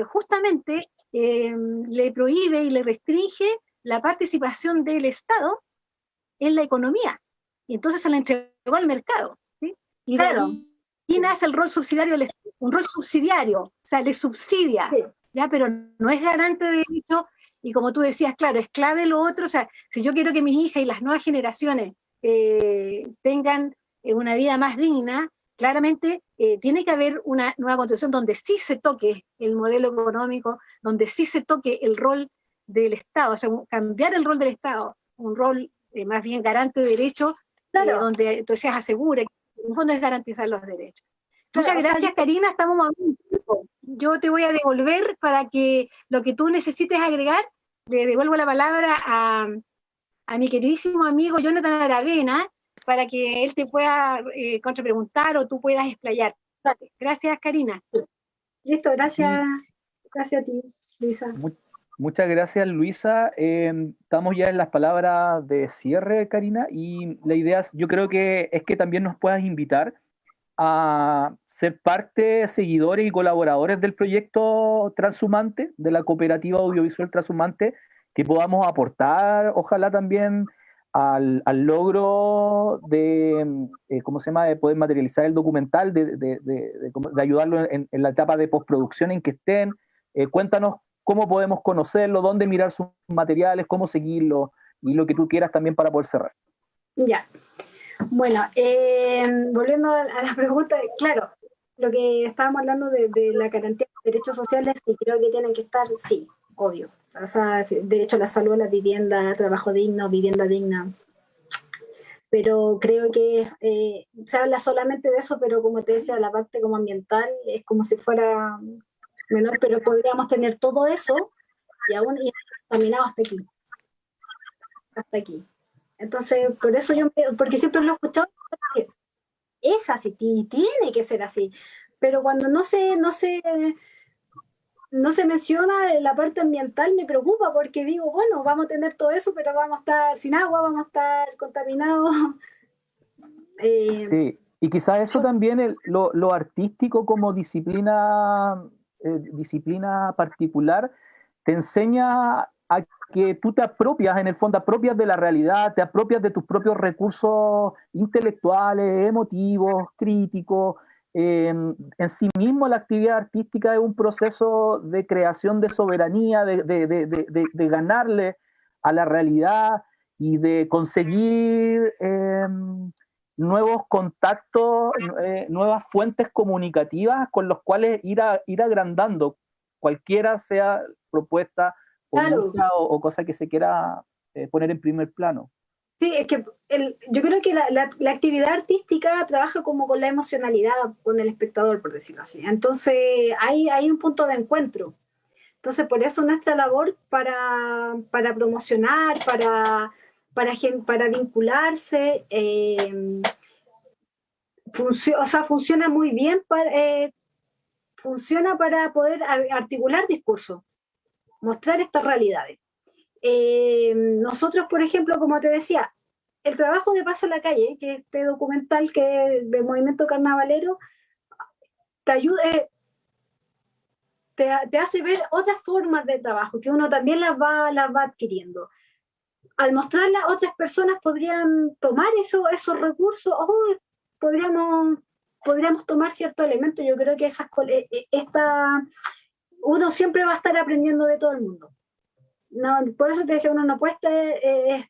justamente le prohíbe y le restringe la participación del Estado en la economía. Y entonces se la entregó al mercado, ¿sí? Y claro. Y nace el rol subsidiario, un rol subsidiario, o sea, le subsidia, sí. ¿Ya? Pero no es garante de derecho, y como tú decías, claro, es clave lo otro, o sea, si yo quiero que mis hijas y las nuevas generaciones tengan una vida más digna, claramente tiene que haber una nueva constitución donde sí se toque el modelo económico, donde sí se toque el rol del Estado, o sea, cambiar el rol del Estado, un rol más bien garante de derechos, claro. Donde tú decías asegure, en el fondo es garantizar los derechos. Claro, muchas gracias, Karina, estamos a un tiempo. Yo te voy a devolver para que lo que tú necesites agregar, le devuelvo la palabra a mi queridísimo amigo Jonathan Aravena, para que él te pueda contrapreguntar o tú puedas explayar. Gracias, Karina. Listo, gracias, Sí, gracias a ti, Luisa. mu- muchas gracias, Luisa. Estamos ya en las palabras de cierre, Karina, y la idea yo creo que es que también nos puedas invitar a ser parte, seguidores y colaboradores del proyecto Transhumante, de la cooperativa audiovisual Transhumante, que podamos aportar, ojalá también al logro de, ¿cómo se llama?, de poder materializar el documental, de ayudarlo en la etapa de postproducción en que estén. Cuéntanos cómo podemos conocerlo, dónde mirar sus materiales, cómo seguirlo y lo que tú quieras también para poder cerrar. Ya, bueno, volviendo a la pregunta, claro, lo que estábamos hablando de la garantía de derechos sociales, sí creo que tienen que estar, sí, obvio. O sea, derecho a la salud, a la vivienda, trabajo digno, vivienda digna. Pero creo que se habla solamente de eso, pero como te decía, la parte como ambiental es como si fuera menor, pero podríamos tener todo eso y aún ir caminado hasta aquí, hasta aquí. Entonces, por eso porque siempre lo he escuchado, es así, tiene que ser así. Pero cuando no se menciona la parte ambiental, me preocupa porque digo, bueno, vamos a tener todo eso, pero vamos a estar sin agua, vamos a estar contaminados. Sí, y quizás eso también, lo artístico como disciplina, disciplina particular, te enseña a que tú te apropias, en el fondo, apropias de la realidad, te apropias de tus propios recursos intelectuales, emotivos, críticos. En sí mismo la actividad artística es un proceso de creación de soberanía, de ganarle a la realidad y de conseguir nuevos contactos, nuevas fuentes comunicativas con los cuales ir agrandando cualquiera sea propuesta o Claro, lucha o cosa que se quiera poner en primer plano. sí, es que yo creo que la actividad artística trabaja como con la emocionalidad con el espectador, por decirlo así. Entonces, hay un punto de encuentro. Entonces, por eso nuestra labor para promocionar, para vincularse, o sea, funciona muy bien, funciona para poder articular discursos, mostrar estas realidades. Nosotros, por ejemplo, como te decía, el trabajo de Paso a la Calle, que es este documental que del movimiento carnavalero, te ayuda, te hace ver otras formas de trabajo, que uno también las va adquiriendo. Al mostrarlas, otras personas podrían tomar esos recursos, podríamos, podríamos tomar ciertos elementos. Yo creo que uno siempre va a estar aprendiendo de todo el mundo. No, por eso te decía, uno no puede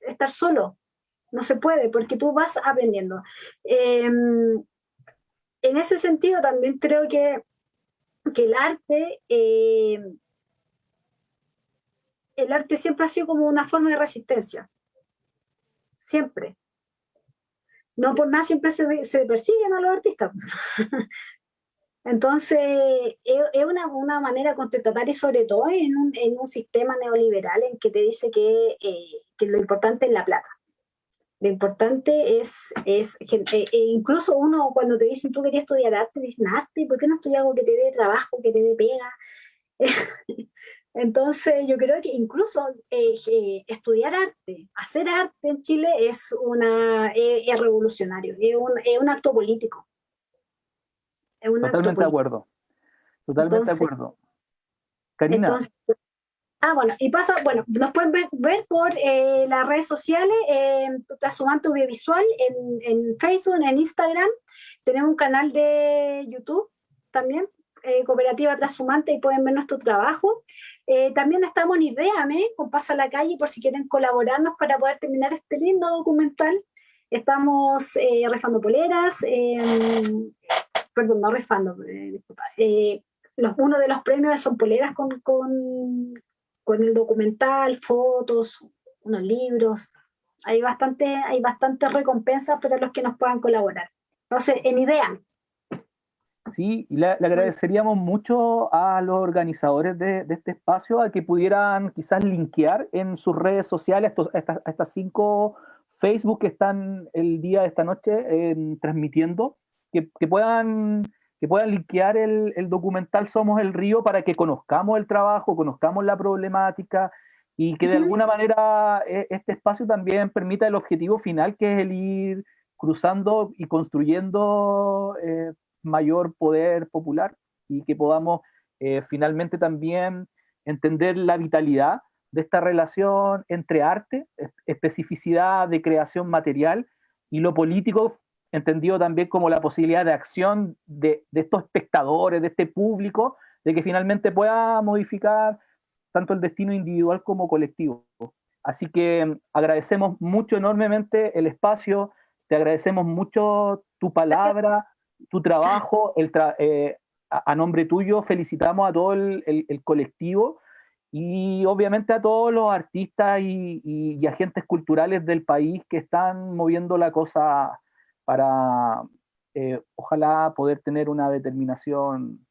estar solo, no se puede, porque tú vas aprendiendo. En ese sentido, también creo que el arte siempre ha sido como una forma de resistencia, siempre. No por nada siempre se persiguen a los artistas. Entonces, es una manera contestataria y sobre todo en un sistema neoliberal en que te dice que lo importante es la plata. Lo importante incluso uno cuando te dicen tú querías estudiar arte, dicen arte, ¿por qué no estudias algo que te dé trabajo, que te dé pega? Entonces yo creo que incluso estudiar arte, hacer arte en Chile es revolucionario, es un acto político, es un acto Totalmente de político. acuerdo, totalmente de Entonces, acuerdo. Karina, entonces bueno, y pasa, bueno, nos pueden ver por las redes sociales, Transhumante Audiovisual, en Facebook, en Instagram. Tenemos un canal de YouTube también, Cooperativa Transhumante, y pueden ver nuestro trabajo. También estamos en Ideame, con Pasa a la Calle, por si quieren colaborarnos para poder terminar este lindo documental. Estamos rifando poleras, perdón, no rifando, disculpa. Uno de los premios son poleras con el documental, fotos, unos libros. Hay bastantes recompensas para los que nos puedan colaborar. Entonces, en idea. sí, y le agradeceríamos mucho a los organizadores de este espacio a que pudieran quizás linkear en sus redes sociales a estas 5 Facebook que están el día de esta noche transmitiendo, que que puedan linkear el documental Somos el Río para que conozcamos el trabajo, conozcamos la problemática y que de alguna manera este espacio también permita el objetivo final, que es el ir cruzando y construyendo mayor poder popular, y que podamos finalmente también entender la vitalidad de esta relación entre arte, especificidad de creación material, y lo político, entendido también como la posibilidad de acción de estos espectadores, de este público, de que finalmente pueda modificar tanto el destino individual como colectivo. Así que agradecemos mucho, enormemente el espacio, te agradecemos mucho tu palabra, tu trabajo, a nombre tuyo felicitamos a todo el colectivo, y obviamente a todos los artistas y agentes culturales del país que están moviendo la cosa para ojalá poder tener una determinación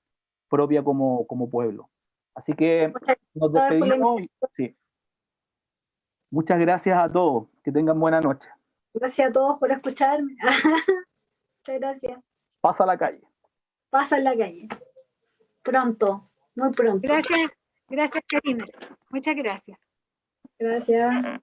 propia como pueblo. Así que nos despedimos. Sí. Muchas gracias a todos. Que tengan buena noche. Gracias a todos por escucharme. Muchas gracias. Pasa a la calle. Pasa en la calle. Pronto, muy pronto. Gracias, Karina. Muchas gracias. Gracias.